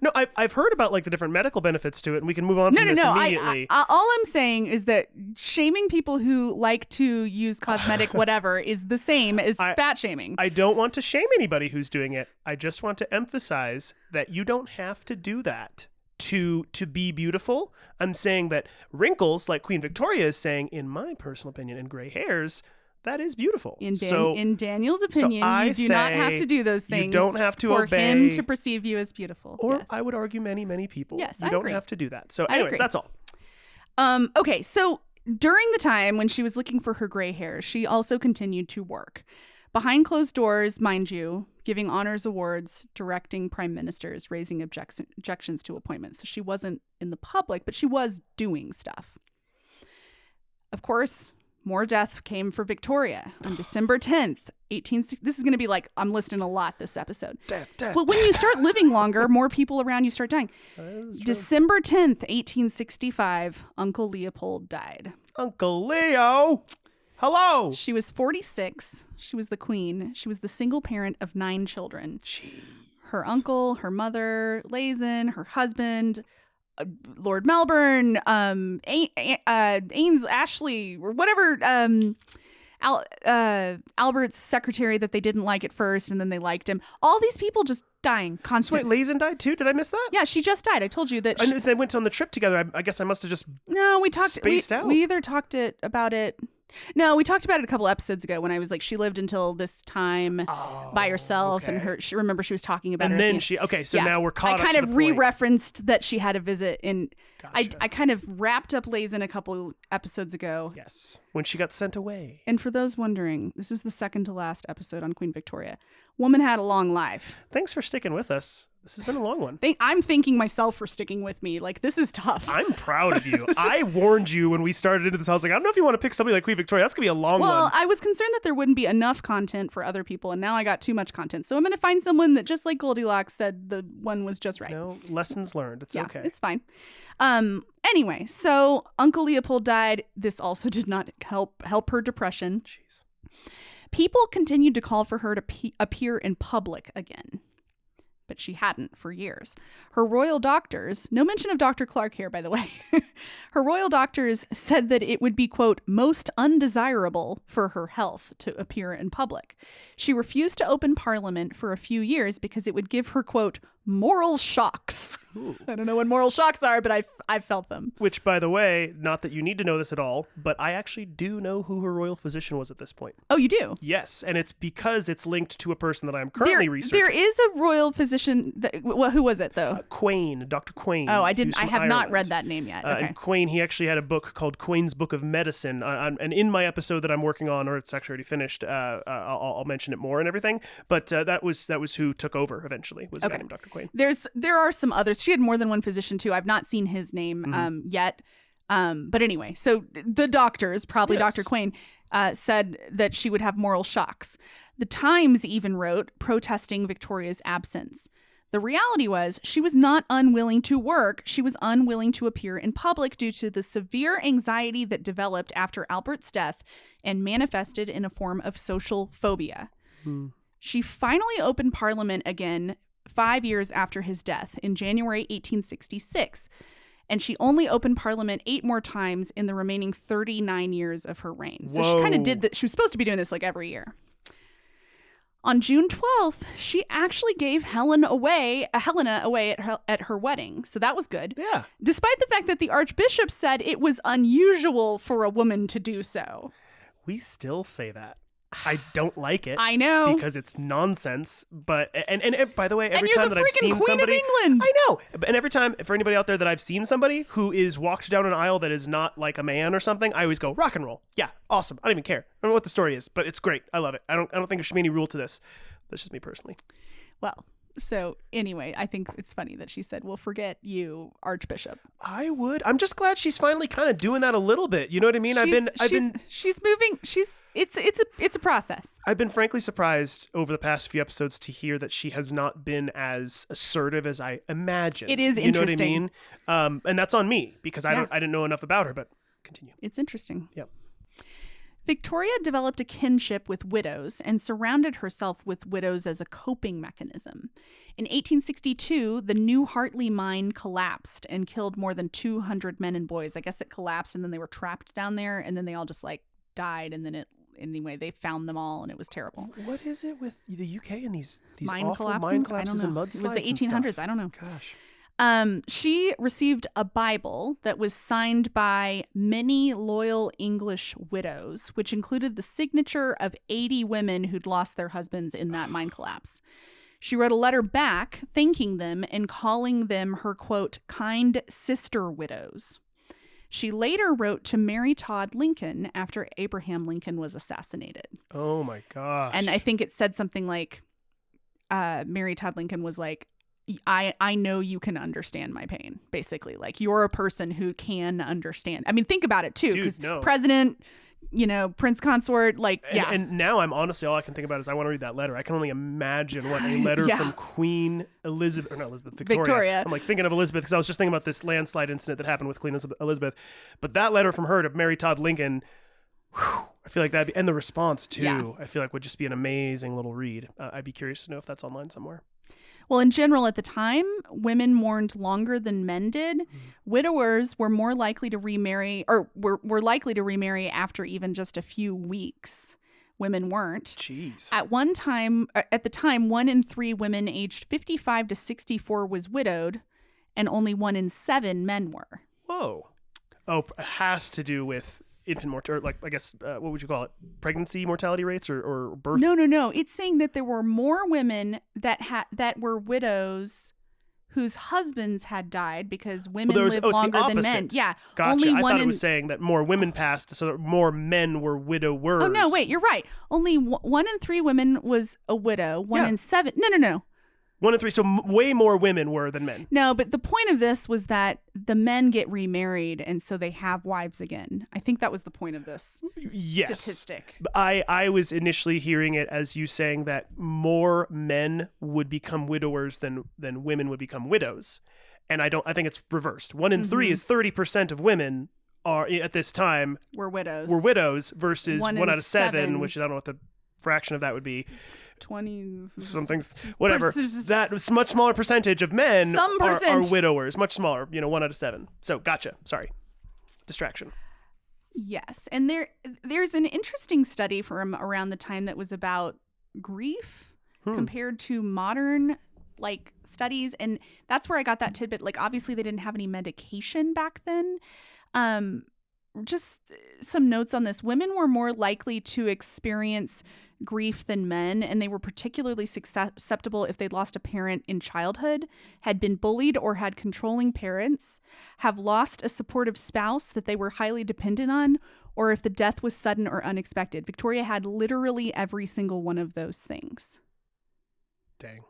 A: No, I've heard about like the different medical benefits to it, and we can move on from this immediately.
H: All I'm saying is that shaming people who like to use cosmetic whatever is the same as fat shaming.
A: I don't want to shame anybody who's doing it. I just want to emphasize that you don't have to do that to be beautiful. I'm saying that wrinkles, like Queen Victoria is saying, in my personal opinion, and gray hairs, that is beautiful.
H: In Daniel's opinion,
A: I
H: you do not have
A: say
H: to do those
A: you
H: things
A: don't have to
H: for
A: obey-
H: him to perceive you as beautiful.
A: Or
H: Yes.
A: I would argue many, many people.
H: Yes,
A: you
H: I
A: don't
H: agree.
A: have to do that. So
H: I
A: anyways,
H: agree.
A: that's all.
H: Okay, so during the time when she was looking for her gray hair, she also continued to work. Behind closed doors, mind you, giving honors awards, directing prime ministers, raising objections to appointments. So she wasn't in the public, but she was doing stuff. Of course, more death came for Victoria on December 10th, 1860. This is going to be like, I'm listing a lot this episode.
A: Death.
H: But when you start living longer, more people around you start dying. December 10th, 1865, Uncle Leopold died.
A: Uncle Leo. Hello.
H: She was 46. She was the queen. She was the single parent of 9 children. Her uncle, her mother, Lazen, her husband, Lord Melbourne, Ains, Ashley, or whatever, Albert's secretary that they didn't like at first, and then they liked him. All these people just dying
A: So wait,
H: constantly.
A: Lazen died too? Did I miss that?
H: Yeah, she just died. I told you that.
A: I knew they went on the trip together. I guess I must have just...
H: No, we talked.
A: Spaced out.
H: We either talked about it. No, we talked about it a couple episodes ago when I was like, she lived until this time by herself, and
A: okay.
H: she remember she was talking about
A: And
H: her.
A: then
H: thing.
A: she... Okay, so
H: Yeah.
A: now we're caught
H: I kind
A: up
H: of
A: to the point.
H: re-referenced that she had a visit, and
A: Gotcha.
H: I kind of wrapped up Lazen a couple episodes ago.
A: Yes. When she got sent away.
H: And for those wondering, this is the second to last episode on Queen Victoria. Woman had a long life.
A: Thanks for sticking with us. This has been a long one.
H: I'm thanking myself for sticking with me. Like, this is tough.
A: I'm proud of you. I warned you when we started into this. I was like, I don't know if you want to pick somebody like Queen Victoria. That's going to be a long
H: Well,
A: one.
H: I was concerned that there wouldn't be enough content for other people, and now I got too much content. So I'm going to find someone that, just like Goldilocks said, the one was just right.
A: No, lessons learned. It's
H: Yeah,
A: okay.
H: it's fine. Anyway, so Uncle Leopold died. This also did not help her depression.
A: Jeez.
H: People continued to call for her to appear in public again, but she hadn't for years. Her royal doctors, no mention of Dr. Clark here, by the way, her royal doctors said that it would be, quote, most undesirable for her health to appear in public. She refused to open parliament for a few years because it would give her, quote, moral shocks. I don't know what moral shocks are, but I've felt them.
A: Which, by the way, not that you need to know this at all, but I actually do know who her royal physician was at this point.
H: Oh, you do?
A: Yes, and it's because it's linked to a person that I'm currently researching.
H: There is a royal physician. Who was it, though?
A: Quain, Dr. Quain.
H: Oh, I didn't.
A: who's
H: I
A: from
H: have not
A: Ireland.
H: read that name yet. Okay.
A: And Quain, he actually had a book called Quain's Book of Medicine. And in my episode that I'm working on, or it's actually already finished, I'll mention it more and everything. But that was who took over eventually, was a guy named Dr. Quain.
H: There are some others. She had more than one physician too. I've not seen his name yet. But anyway, so the doctors, probably
A: Yes.
H: Dr. Quain, said that she would have moral shocks. The Times even wrote protesting Victoria's absence. The reality was she was not unwilling to work. She was unwilling to appear in public due to the severe anxiety that developed after Albert's death and manifested in a form of social phobia. She finally opened Parliament again 5 years after his death in January 1866. And she only opened Parliament 8 more times in the remaining 39 years of her reign. So she kind of did that. She was supposed to be doing this like every year. On June 12th, she actually gave Helena away at her wedding. So that was good.
A: Yeah.
H: Despite the fact that the Archbishop said it was unusual for a woman to do so.
A: We still say that. I don't like it.
H: I know.
A: Because it's nonsense. But and by the way, every
H: you're
A: time
H: the
A: that I've
H: freaking
A: seen
H: Queen of
A: somebody,
H: England.
A: I know. And every time, for anybody out there that I've seen somebody who is walked down an aisle that is not like a man or something, I always go rock and roll. Yeah, awesome. I don't even care. I don't know what the story is, but it's great. I love it. I don't think there should be any rule to this. That's just me personally.
H: Well, so anyway, I think it's funny that she said, "Well, forget you, Archbishop."
A: I would. I'm just glad she's finally kind of doing that a little bit. You know what I mean?
H: She's moving. It's a process.
A: I've been frankly surprised over the past few episodes to hear that she has not been as assertive as I imagined.
H: It is
A: you know what I
H: interesting.
A: mean? And that's on me because I didn't know enough about her. But continue.
H: It's interesting.
A: Yep.
H: Victoria developed a kinship with widows and surrounded herself with widows as a coping mechanism. In 1862, the New Hartley mine collapsed and killed more than 200 men and boys. I guess it collapsed and then they were trapped down there and then they all just died and then anyway, they found them all and it was terrible.
A: What is it with the UK and these
H: Mine
A: awful
H: collapses?
A: mine
H: I
A: collapses
H: don't
A: and
H: know.
A: mudslides?
H: It was the
A: and stuff?
H: 1800s. I don't know.
A: Gosh.
H: She received a Bible that was signed by many loyal English widows, which included the signature of 80 women who'd lost their husbands in that mine collapse. She wrote a letter back thanking them and calling them her, quote, kind sister widows. She later wrote to Mary Todd Lincoln after Abraham Lincoln was assassinated.
A: Oh my gosh.
H: And I think it said something like, Mary Todd Lincoln was like, I know you can understand my pain, basically. Like, you're a person who can understand. I mean, think about it, too. Because president, prince consort,
A: And now I'm honestly, all I can think about is I want to read that letter. I can only imagine what a letter from Queen Elizabeth, or not Elizabeth, Victoria. I'm thinking of Elizabeth because I was just thinking about this landslide incident that happened with Queen Elizabeth. But that letter from her to Mary Todd Lincoln, I feel like that'd be, and the response too, I feel like would just be an amazing little read. I'd be curious to know if that's online somewhere.
H: Well, in general, at the time, women mourned longer than men did. Widowers were more likely to remarry, or were likely to remarry after even just a few weeks. Women weren't.
A: Jeez.
H: At the time, 1 in 3 women aged 55 to 64 was widowed, and only 1 in 7 men were.
A: Whoa. Oh, it has to do with infant mortality, I guess, what would you call it? Pregnancy mortality rates or birth?
H: No. It's saying that there were more women that were widows whose husbands had died because women live longer than men. Yeah.
A: Gotcha.
H: Only
A: I thought it was saying that more women passed, so that more men were widowers.
H: Oh, no, wait, you're right. Only 1 in 3 women was a widow. 1 in 7. No.
A: 1 in 3, so way more women were than men.
H: No, but the point of this was that the men get remarried, and so they have wives again. I think that was the point of this statistic.
A: I was initially hearing it as you saying that more men would become widowers than women would become widows. And I think it's reversed. 1 in 3 is 30% of women are at this time
H: were widows.
A: Versus 1 out of 7, which I don't know what the fraction of that would be.
H: 20
A: something, whatever. That was much smaller percentage of men are widowers, much smaller, 1 out of 7. So gotcha. Sorry. Distraction.
H: Yes. And there's an interesting study from around the time that was about grief compared to modern like studies, and that's where I got that tidbit. Like, obviously they didn't have any medication back then. Just some notes on this. Women were more likely to experience grief than men, and they were particularly susceptible if they'd lost a parent in childhood, had been bullied or had controlling parents, have lost a supportive spouse that they were highly dependent on, or if the death was sudden or unexpected. Victoria had literally every single one of those things.
A: Dang.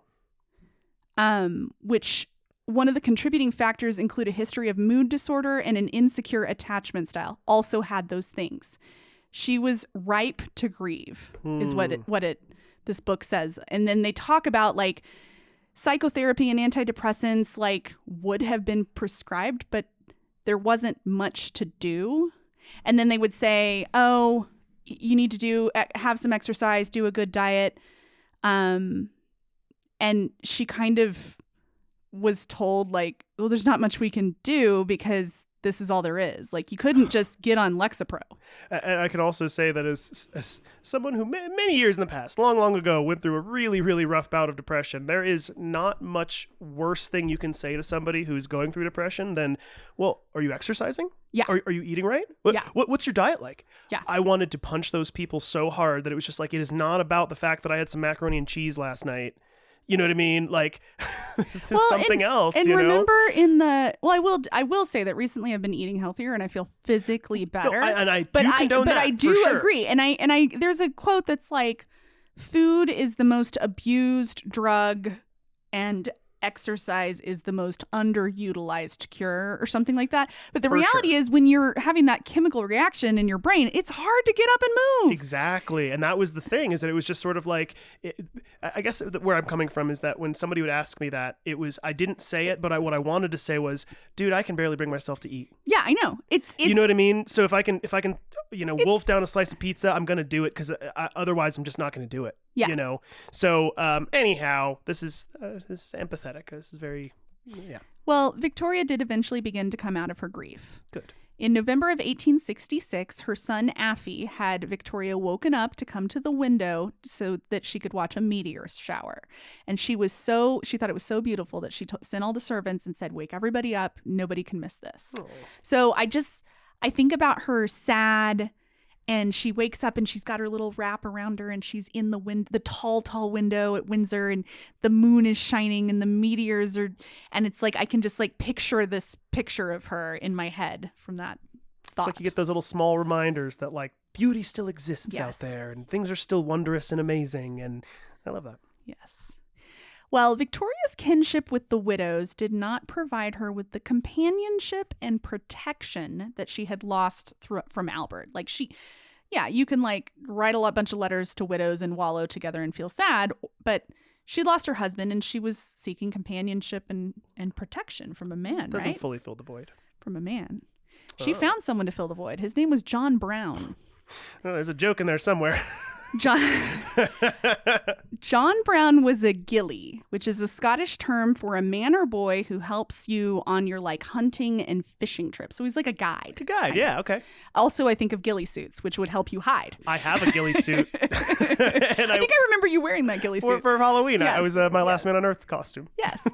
H: Which one of the contributing factors include a history of mood disorder and an insecure attachment style. Also had those things. She was ripe to grieve, is what this book says. And then they talk about like psychotherapy and antidepressants like would have been prescribed, but there wasn't much to do. And then they would say, oh, you need to have some exercise, do a good diet. And she kind of was told like, well, there's not much we can do because this is all there is. Like, you couldn't just get on Lexapro.
A: And I can also say that as someone who many years in the past, long ago, went through a really, really rough bout of depression, there is not much worse thing you can say to somebody who's going through depression than, well, are you exercising?
H: Yeah.
A: Are you eating right?
H: Yeah.
A: What's your diet like?
H: Yeah.
A: I wanted to punch those people so hard that it was just like, it is not about the fact that I had some macaroni and cheese last night. You know what I mean? Like, this is something else.
H: And
A: you
H: remember I will say that recently I've been eating healthier and I feel physically better.
A: I condone that.
H: But I do
A: for sure.
H: agree. And I there's a quote that's like, food is the most abused drug and exercise is the most underutilized cure or something like that. But the reality is when you're having that chemical reaction in your brain, it's hard to get up and move.
A: Exactly. And that was the thing, is that it was just sort of like, I guess where I'm coming from is that when somebody would ask me that, it was, I didn't say it, but what I wanted to say was, dude, I can barely bring myself to eat.
H: Yeah, I know. It's
A: you know what I mean? So if I can, wolf down a slice of pizza, I'm going to do it because otherwise I'm just not going to do it.
H: Yeah.
A: You know? So anyhow, this is empathetic. This is very, yeah.
H: Well, Victoria did eventually begin to come out of her grief.
A: Good.
H: In November of 1866, her son Affie had Victoria woken up to come to the window so that she could watch a meteor shower. And she thought it was so beautiful that she sent all the servants and said, wake everybody up. Nobody can miss this. Oh. So I think about her sad, and she wakes up and she's got her little wrap around her and she's in the tall window at Windsor, and the moon is shining and the meteors are, and it's like I can just like picture this picture of her in my head from that thought.
A: It's like you get those little small reminders that like beauty still exists out there and things are still wondrous and amazing, and I love that.
H: Yes. Well, Victoria's kinship with the widows did not provide her with the companionship and protection that she had lost from Albert. Like you can like write a bunch of letters to widows and wallow together and feel sad, but she lost her husband and she was seeking companionship and protection from a man,
A: Doesn't fully fill the void.
H: From a man. She found someone to fill the void. His name was John Brown.
A: Oh, there's a joke in there somewhere.
H: John Brown was a gillie, which is a Scottish term for a man or boy who helps you on your like hunting and fishing trips. So he's like a guide.
A: A guide, yeah, okay.
H: Also, I think of ghillie suits, which would help you hide.
A: I have a ghillie suit.
H: And I think I remember you wearing that ghillie suit.
A: For Halloween.
H: Yes.
A: I was my Last Man on Earth costume.
H: Yes.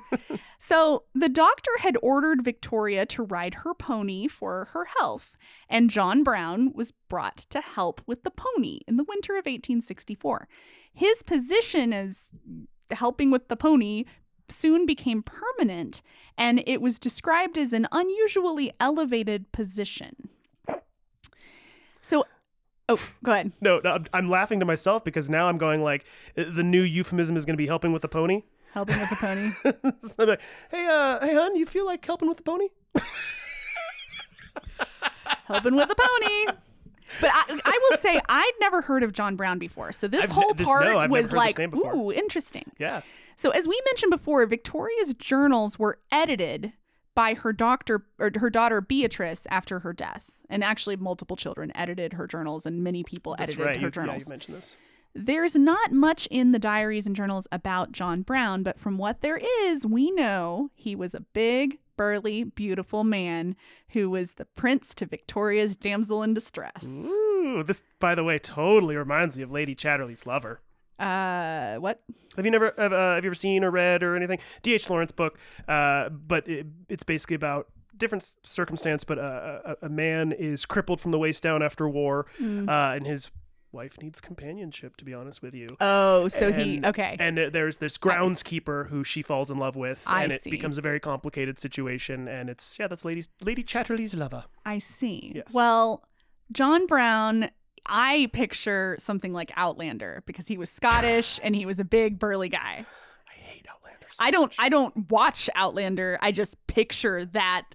H: So the doctor had ordered Victoria to ride her pony for her health, and John Brown was brought to help with the pony in the winter of 1864. His position as helping with the pony soon became permanent, and it was described as an unusually elevated position. So, oh, go ahead.
A: No, I'm laughing to myself because now I'm going like, the new euphemism is going to be helping with the pony.
H: Helping with the pony.
A: So I'm like, hey, hon, you feel like helping with the pony?
H: Helping with the pony. But I will say, I'd never heard of John Brown before. So this whole part was like, ooh, interesting.
A: Yeah.
H: So as we mentioned before, Victoria's journals were edited by her daughter Beatrice after her death. And actually multiple children edited her journals, and many people edited her journals.
A: Yeah, you mentioned this.
H: There's not much in the diaries and journals about John Brown, but from what there is, we know he was a big, burly, beautiful man who was the prince to Victoria's damsel in distress.
A: Ooh, this, by the way, totally reminds me of Lady Chatterley's lover.
H: What?
A: Have you ever seen or read or anything? D.H. Lawrence book, but it's basically about different circumstance, but a man is crippled from the waist down after war, and his wife needs companionship, to be honest with you.
H: Oh, so
A: okay. And there's this groundskeeper who she falls in love with, and it becomes a very complicated situation, and that's Lady Chatterley's lover.
H: I see.
A: Yes.
H: Well, John Brown, I picture something like Outlander because he was Scottish and he was a big burly guy.
A: I hate Outlander
H: I don't watch Outlander. I just picture that.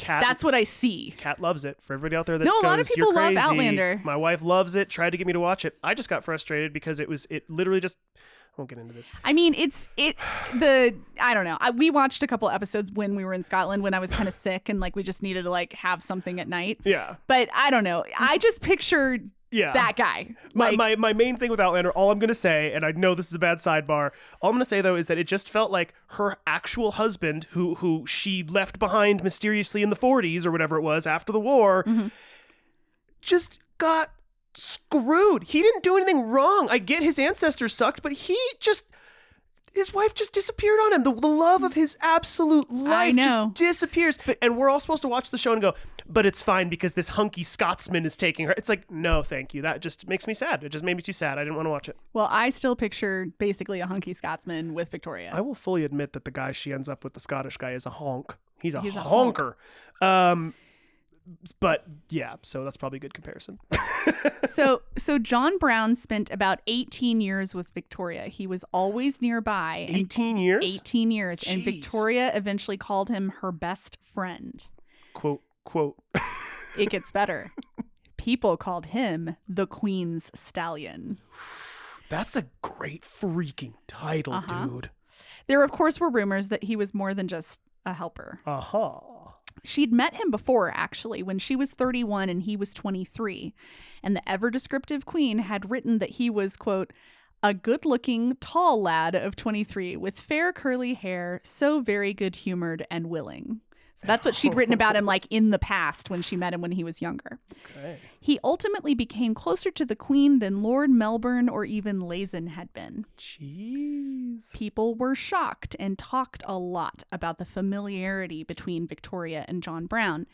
H: That's what I see.
A: Kat loves it. For everybody out there that
H: a lot of
A: goes,
H: people
A: "You're
H: love
A: crazy."
H: Outlander.
A: My wife loves it. Tried to get me to watch it. I just got frustrated because it literally just. I won't get into this.
H: I mean, I don't know. We watched a couple episodes when we were in Scotland when I was kind of sick and like we just needed to like have something at night.
A: Yeah.
H: But I don't know. I just pictured that guy.
A: My main thing with Outlander, all I'm going to say, and I know this is a bad sidebar, all I'm going to say, though, is that it just felt like her actual husband, who she left behind mysteriously in the 40s or whatever it was after the war, just got screwed. He didn't do anything wrong. I get his ancestors sucked, but his wife just disappeared on him. The love of his absolute life just disappears. And we're all supposed to watch the show and go, but it's fine because this hunky Scotsman is taking her. It's like, no, thank you. That just makes me sad. It just made me too sad. I didn't want to watch it.
H: Well, I still picture basically a hunky Scotsman with Victoria.
A: I will fully admit that the guy she ends up with, the Scottish guy, is a honk. He's a honker. But yeah, so that's probably a good comparison.
H: So John Brown spent about 18 years with Victoria. He was always nearby.
A: 18 years?
H: 18 years.
A: Jeez.
H: And Victoria eventually called him her best friend.
A: Quote.
H: It gets better. People called him the Queen's Stallion.
A: That's a great freaking title, dude.
H: There, of course, were rumors that he was more than just a helper. She'd met him before, actually, when she was 31 and he was 23. And the ever-descriptive Queen had written that he was, quote, a good-looking, tall lad of 23 with fair curly hair, so very good-humored and willing. So that's what she'd written about him like in the past when she met him when he was younger.
A: Okay.
H: He ultimately became closer to the Queen than Lord Melbourne or even Lazen had been.
A: Jeez.
H: People were shocked and talked a lot about the familiarity between Victoria and John Brown.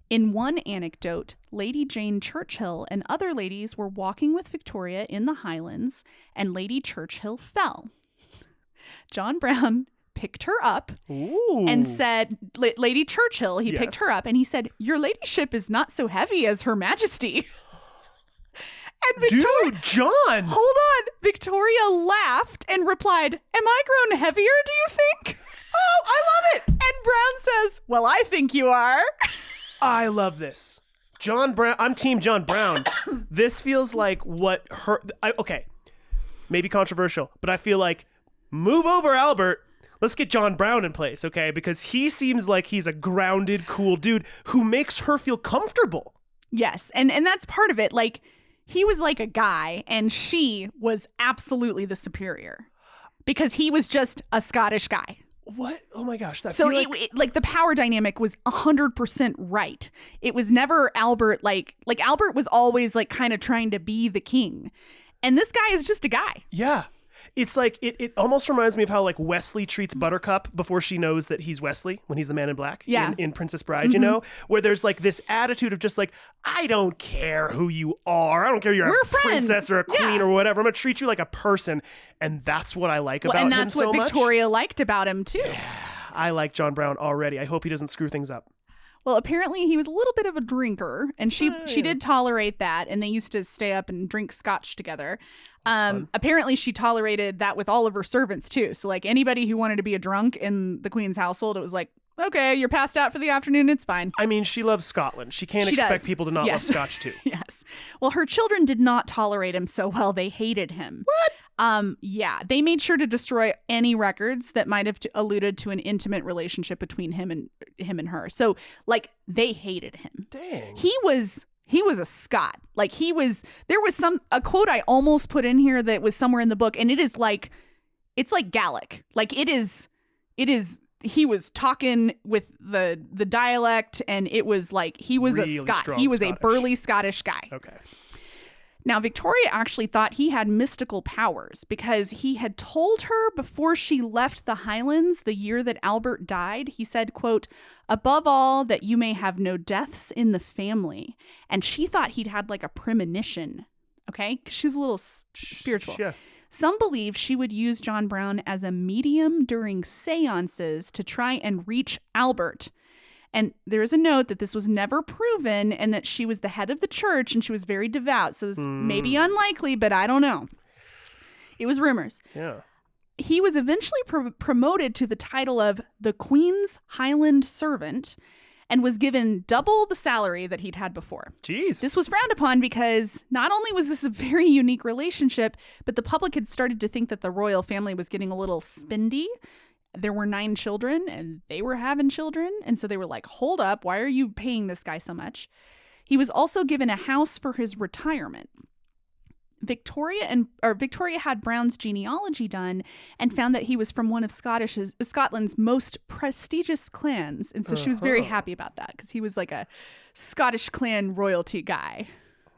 H: In one anecdote, Lady Jane Churchill and other ladies were walking with Victoria in the Highlands, and Lady Churchill fell. John Brown picked her up and said, Lady Churchill, he picked her up and he said, your ladyship is not so heavy as Her Majesty. And Victoria,
A: dude, John!
H: Hold on. Victoria laughed and replied, am I grown heavier, do you think?
A: Oh, I love it!
H: And Brown says, well, I think you are.
A: I love this. John Brown, I'm Team John Brown. This feels like what okay, maybe controversial, but I feel like move over Albert. Let's get John Brown in place, okay? Because he seems like he's a grounded, cool dude who makes her feel comfortable.
H: Yes, and that's part of it. Like, he was like a guy, and she was absolutely the superior. Because he was just a Scottish guy.
A: What? Oh my gosh.
H: So like the power dynamic was 100% right. It was never Albert, like Albert was always like kind of trying to be the king. And this guy is just a guy.
A: Yeah. It's like, it almost reminds me of how like Wesley treats Buttercup before she knows that he's Wesley when he's the man in black in Princess Bride, you know, where there's like this attitude of just like, I don't care who you are. I don't care if you're a princess or a queen or whatever. I'm going to treat you like a person. And that's what I like about him so much.
H: And that's what Victoria liked about him too.
A: Yeah, I like John Brown already. I hope he doesn't screw things up.
H: Well, apparently he was a little bit of a drinker, and she did tolerate that, and they used to stay up and drink scotch together. Apparently she tolerated that with all of her servants too. So like anybody who wanted to be a drunk in the Queen's household, it was like, okay, you're passed out for the afternoon, it's fine.
A: I mean, she loves Scotland. She can't expect people to not love scotch too.
H: Yes. Well, her children did not tolerate him so well. They hated him.
A: What?
H: Yeah, they made sure to destroy any records that might have alluded to an intimate relationship between him and her. So like they hated him.
A: Dang.
H: He was a Scot. Like there was a quote I almost put in here that was somewhere in the book, and it's like Gaelic. Like it is, he was talking with the dialect, and it was like he was really a Scot. He was Scottish. A burly Scottish guy.
A: Okay.
H: Now, Victoria actually thought he had mystical powers because he had told her before she left the Highlands the year that Albert died, he said, quote, "Above all, that you may have no deaths in the family." And she thought he'd had like a premonition, okay? 'Cause she's a little spiritual.
A: Yeah.
H: Some believe she would use John Brown as a medium during seances to try and reach Albert. And there's a note that this was never proven and that she was the head of the church and she was very devout. So this may be unlikely, but I don't know. It was rumors.
A: Yeah.
H: He was eventually promoted to the title of the Queen's Highland Servant and was given double the salary that he'd had before.
A: Jeez.
H: This was frowned upon because not only was this a very unique relationship, but the public had started to think that the royal family was getting a little spendy. There were 9 children and they were having children. And so they were like, hold up, why are you paying this guy so much? He was also given a house for his retirement. Victoria had Brown's genealogy done and found that he was from one of Scotland's most prestigious clans. And so she was very happy about that because he was like a Scottish clan royalty guy.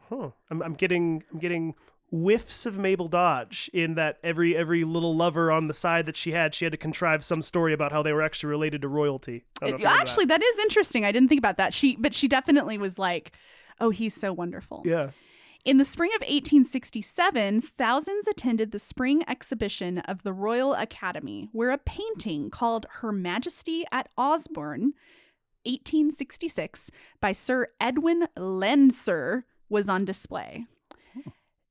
A: Huh. I'm getting whiffs of Mabel Dodge in that every little lover on the side that she had to contrive some story about how they were actually related to royalty.
H: Actually, that is interesting. I didn't think about that. But she definitely was like, oh, he's so wonderful.
A: Yeah.
H: In the spring of 1867, thousands attended the spring exhibition of the Royal Academy, where a painting called Her Majesty at Osborne, 1866, by Sir Edwin Lenser was on display.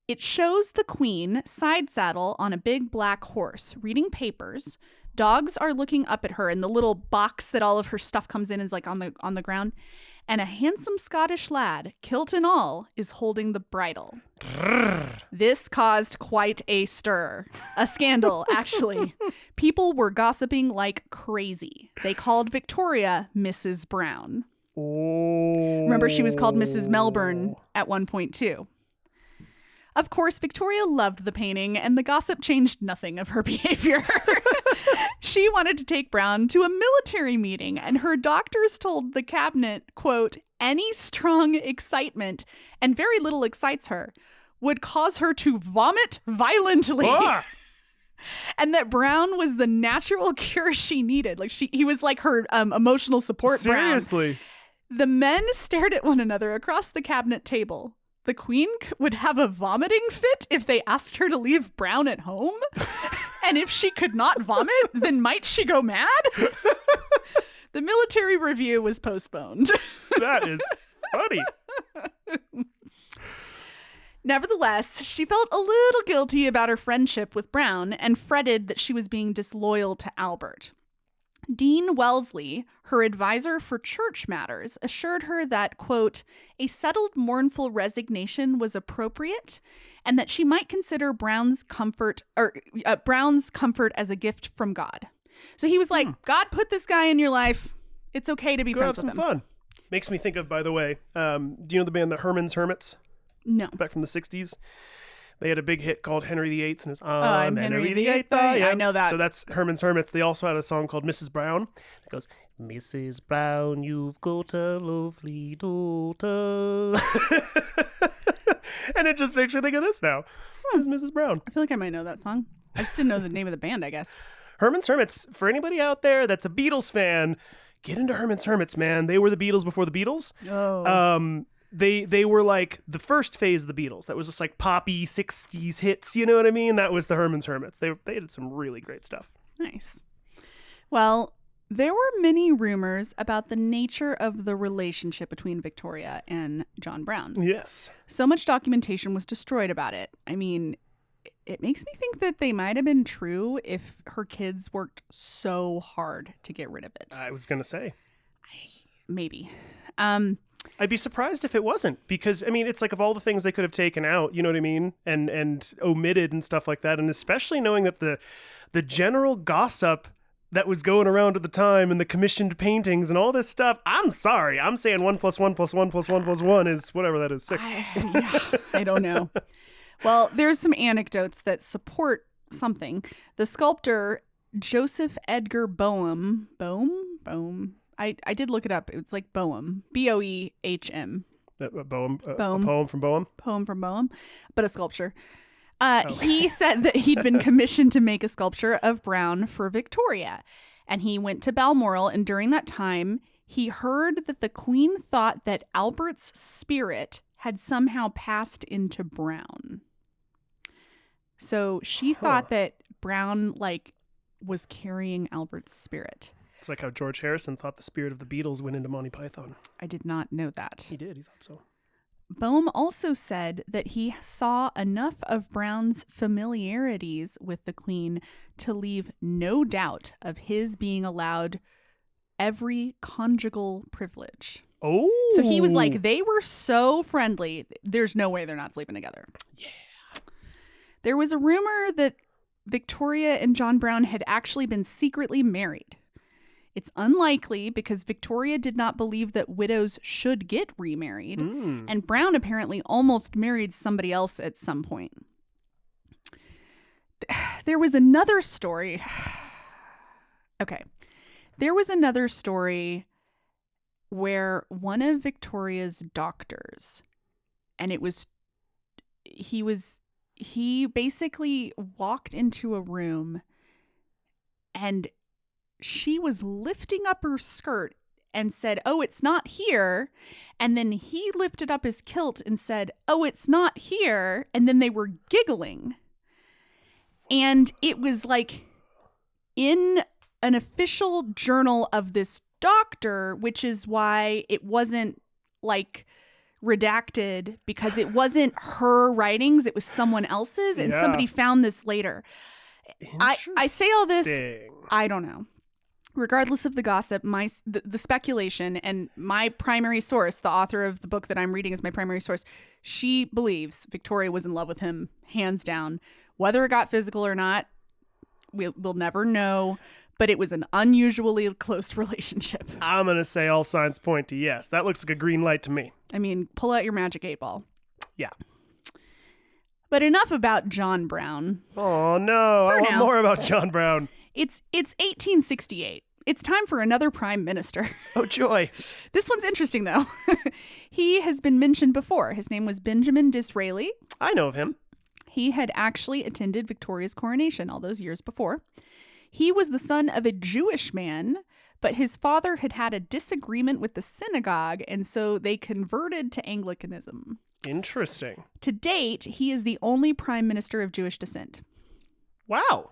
H: It shows the Queen side saddle on a big black horse, reading papers. Dogs are looking up at her, and the little box that all of her stuff comes in is like on the ground. And a handsome Scottish lad, kilt and all, is holding the bridle. This caused quite a stir. A scandal, actually. People were gossiping like crazy. They called Victoria Mrs. Brown.
A: Oh.
H: Remember, she was called Mrs. Melbourne at one point, too. Of course, Victoria loved the painting, and the gossip changed nothing of her behavior. She wanted to take Brown to a military meeting, and her doctors told the cabinet, quote, "Any strong excitement, and very little excites her, would cause her to vomit violently."
A: Ah!
H: And that Brown was the natural cure she needed. Like he was like her emotional support.
A: Seriously.
H: Brown. The men stared at one another across the cabinet table. The Queen would have a vomiting fit if they asked her to leave Brown at home? And if she could not vomit, then might she go mad? The military review was postponed.
A: That is funny.
H: Nevertheless, she felt a little guilty about her friendship with Brown and fretted that she was being disloyal to Albert. Dean Wellesley, her advisor for church matters, assured her that, quote, "a settled mournful resignation was appropriate and that she might consider Brown's comfort as a gift from God." So he was like, God put this guy in your life. It's okay to be
A: Go
H: friends
A: have
H: with
A: some
H: him.
A: fun. Makes me think of, by the way, do you know the band the Herman's Hermits?
H: No.
A: Back from the 60s. They had a big hit called Henry VIII, and it's
H: I'm Henry VIII, I know that.
A: So that's Herman's Hermits. They also had a song called Mrs. Brown. It goes, "Mrs. Brown, you've got a lovely daughter." And it just makes me think of this now. It's Mrs. Brown.
H: I feel like I might know that song. I just didn't know the name of the band, I guess.
A: Herman's Hermits. For anybody out there that's a Beatles fan, get into Herman's Hermits, man. They were the Beatles before the Beatles.
H: Oh.
A: They were like the first phase of the Beatles. That was just like poppy 60s hits, you know what I mean? That was the Herman's Hermits. They did some really great stuff.
H: Nice. Well, there were many rumors about the nature of the relationship between Victoria and John Brown.
A: Yes.
H: So much documentation was destroyed about it. I mean, it makes me think that they might have been true if her kids worked so hard to get rid of it.
A: I was going to say.
H: Maybe.
A: I'd be surprised if it wasn't, because I mean, it's like of all the things they could have taken out, you know what I mean, and omitted and stuff like that, and especially knowing that the general gossip that was going around at the time and the commissioned paintings and all this stuff. I'm sorry, I'm saying 1 + 1 + 1 + 1 + 1 is whatever that is, 6.
H: I don't know. Well, there's some anecdotes that support something. The sculptor Joseph Edgar Boehm. I did look it up. It's like Boehm, Boehm.
A: A poem from Boehm.
H: Poem from Boehm, but a sculpture. He said that he'd been commissioned to make a sculpture of Brown for Victoria. And he went to Balmoral, and during that time, he heard that the Queen thought that Albert's spirit had somehow passed into Brown. So she thought that Brown, like, was carrying Albert's spirit.
A: It's like how George Harrison thought the spirit of the Beatles went into Monty Python.
H: I did not know that.
A: He did. He thought so.
H: Boehm also said that he saw enough of Brown's familiarities with the Queen to leave no doubt of his being allowed every conjugal privilege.
A: Oh.
H: So he was like, they were so friendly. There's no way they're not sleeping together.
A: Yeah.
H: There was a rumor that Victoria and John Brown had actually been secretly married. It's unlikely because Victoria did not believe that widows should get remarried, and Brown apparently almost married somebody else at some point. There was another story. Okay. There was another story where one of Victoria's doctors, and he basically walked into a room and she was lifting up her skirt and said, "Oh, it's not here." And then he lifted up his kilt and said, "Oh, it's not here." And then they were giggling. And it was like in an official journal of this doctor, which is why it wasn't like redacted, because it wasn't her writings, it was someone else's, and somebody found this later. I say all this, I don't know. Regardless of the gossip, the speculation, and my primary source, the author of the book that I'm reading is my primary source, she believes Victoria was in love with him, hands down. Whether it got physical or not, we'll never know, but it was an unusually close relationship.
A: I'm going to say all signs point to yes. That looks like a green light to me.
H: I mean, pull out your magic 8-ball.
A: Yeah.
H: But enough about John Brown.
A: Oh, no. I want more about John Brown.
H: It's 1868. It's time for another prime minister.
A: Oh, joy.
H: This one's interesting, though. He has been mentioned before. His name was Benjamin Disraeli.
A: I know of him.
H: He had actually attended Victoria's coronation all those years before. He was the son of a Jewish man, but his father had had a disagreement with the synagogue, and so they converted to Anglicanism.
A: Interesting.
H: To date, he is the only prime minister of Jewish descent.
A: Wow.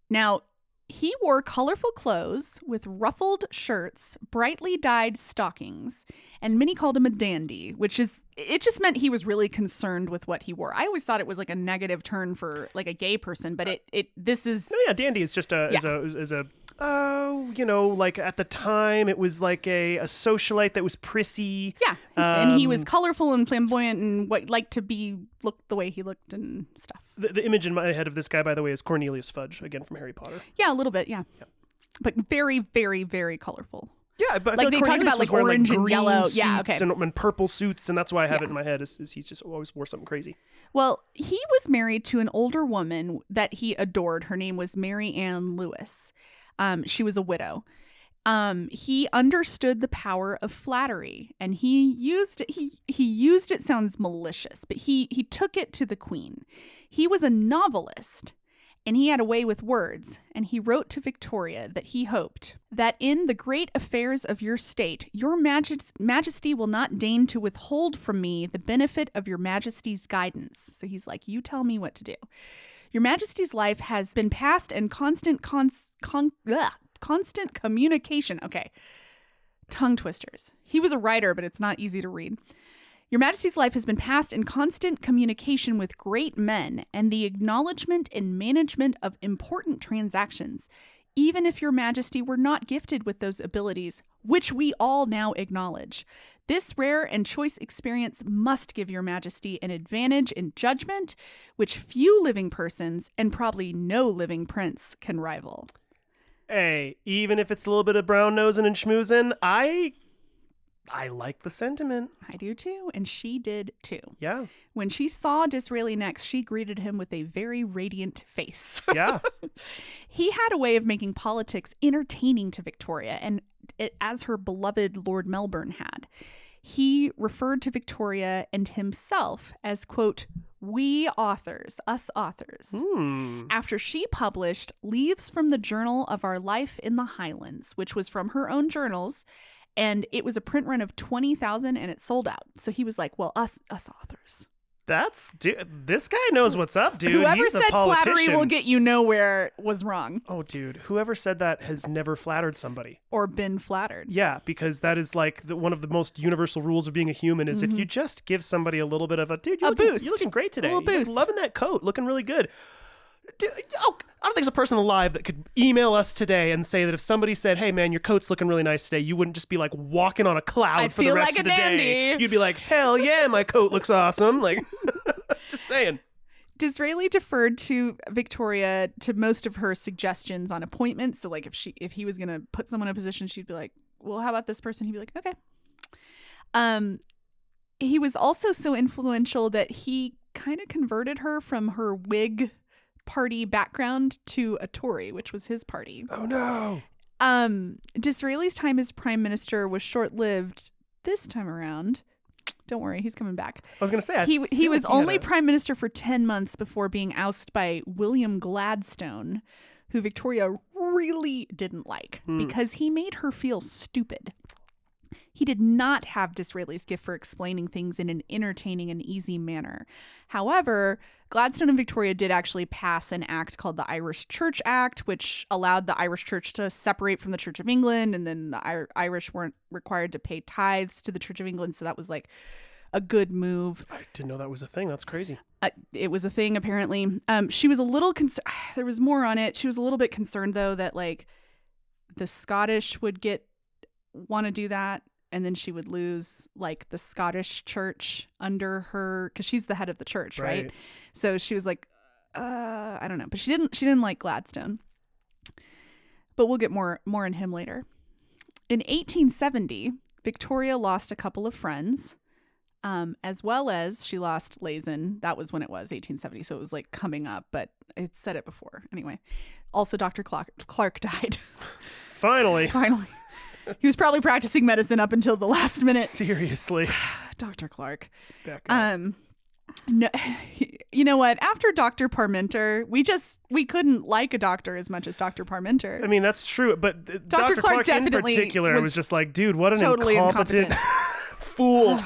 H: Now, he wore colorful clothes with ruffled shirts, brightly dyed stockings, and many called him a dandy, it just meant he was really concerned with what he wore. I always thought it was like a negative turn for like a gay person, but this is...
A: No, yeah, dandy is just like at the time it was like a socialite that was prissy.
H: Yeah, and he was colorful and flamboyant and liked to look the way he looked and stuff.
A: The image in my head of this guy, by the way, is Cornelius Fudge, again from Harry Potter.
H: Yeah, a little bit, yeah. But very, very, very colorful.
A: Yeah, but
H: like they talked about like orange and yellow. Yeah, okay.
A: And purple suits, and that's why I have it in my head is he just always wore something crazy.
H: Well, he was married to an older woman that he adored. Her name was Mary Ann Lewis. She was a widow. He understood the power of flattery, and he used it, sounds malicious, but he took it to the Queen. He was a novelist, and he had a way with words, and he wrote to Victoria that he hoped that in the great affairs of your state, your majesty will not deign to withhold from me the benefit of your majesty's guidance. So he's like, you tell me what to do. Your majesty's life has been passed in constant communication. Okay. Tongue twisters. He was a writer, but it's not easy to read. Your majesty's life has been passed in constant communication with great men and the acknowledgement and management of important transactions, even if your majesty were not gifted with those abilities, which we all now acknowledge. This rare and choice experience must give your majesty an advantage in judgment, which few living persons and probably no living prince can rival.
A: Hey, even if it's a little bit of brown nosing and schmoozing, I like the sentiment.
H: I do too, and she did too.
A: Yeah. When
H: she saw Disraeli next, she greeted him with a very radiant face.
A: Yeah.
H: He had a way of making politics entertaining to Victoria, and as her beloved Lord Melbourne had. he referred to Victoria and himself as, quote, "we authors, us authors," after she published Leaves from the Journal of Our Life in the Highlands, which was from her own journals, and it was a print run of 20,000 and it sold out. So he was like, well, us authors.
A: This guy knows what's up, dude.
H: Whoever
A: He's a
H: said
A: politician.
H: flattery will get you nowhere was wrong.
A: Oh, dude, whoever said that has never flattered somebody.
H: Or been flattered.
A: Yeah, because that is like one of the most universal rules of being a human is if you just give somebody a little bit of a, dude,
H: boost.
A: You're looking great today.
H: A little boost.
A: You're loving that coat. Looking really good. Dude, I don't think there's a person alive that could email us today and say that if somebody said, hey, man, your coat's looking really nice today, you wouldn't just be like walking on a cloud for the rest of the day. You'd be like, hell yeah, my coat looks awesome. Like, just saying.
H: Disraeli deferred to Victoria to most of her suggestions on appointments. So, like, if he was going to put someone in a position, she'd be like, well, how about this person? He'd be like, okay. He was also so influential that he kind of converted her from her Whig party background to a Tory, which was his party.
A: Oh, no.
H: Disraeli's time as prime minister was short-lived this time around. Don't worry, he's coming back.
A: I was going to say,
H: he was only prime minister for 10 months before being ousted by William Gladstone, who Victoria really didn't like because he made her feel stupid. He did not have Disraeli's gift for explaining things in an entertaining and easy manner. However, Gladstone and Victoria did actually pass an act called the Irish Church Act, which allowed the Irish Church to separate from the Church of England, and then the Irish weren't required to pay tithes to the Church of England, so that was like a good move.
A: I didn't know that was a thing. That's crazy.
H: It was a thing, apparently. She was a little there was more on it. She was a little bit concerned, though, that like the Scottish would want to do that. And then she would lose like the Scottish church under her, because she's the head of the church, right? So she was like, I don't know, but she didn't like Gladstone. But we'll get more on him later. In 1870, Victoria lost a couple of friends, as well as she lost Leysin. That was when it was 1870, so it was like coming up, but it said it before anyway. Also, Dr. Clark died.
A: Finally.
H: He was probably practicing medicine up until the last minute.
A: Seriously.
H: Dr. Clark.
A: No,
H: you know what? After Dr. Parmenter, we couldn't like a doctor as much as Dr. Parmenter.
A: I mean, that's true, but
H: Dr. Clark
A: in particular, was just like, dude, what an
H: totally
A: incompetent fool.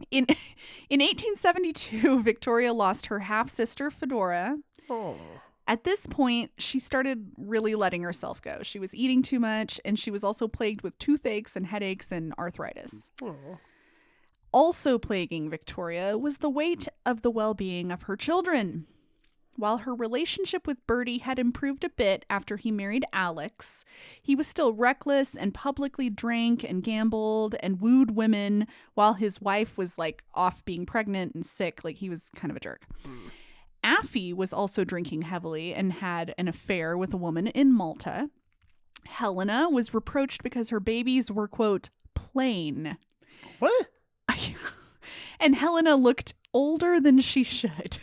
H: In 1872, Victoria lost her half-sister, Fedora.
A: Oh.
H: At this point, she started really letting herself go. She was eating too much, and she was also plagued with toothaches and headaches and arthritis.
A: Oh.
H: Also plaguing Victoria was the weight of the well-being of her children. While her relationship with Bertie had improved a bit after he married Alex, he was still reckless and publicly drank and gambled and wooed women while his wife was like off being pregnant and sick. Like, he was kind of a jerk. Affie was also drinking heavily and had an affair with a woman in Malta. Helena was reproached because her babies were, quote, plain.
A: What?
H: And Helena looked older than she should.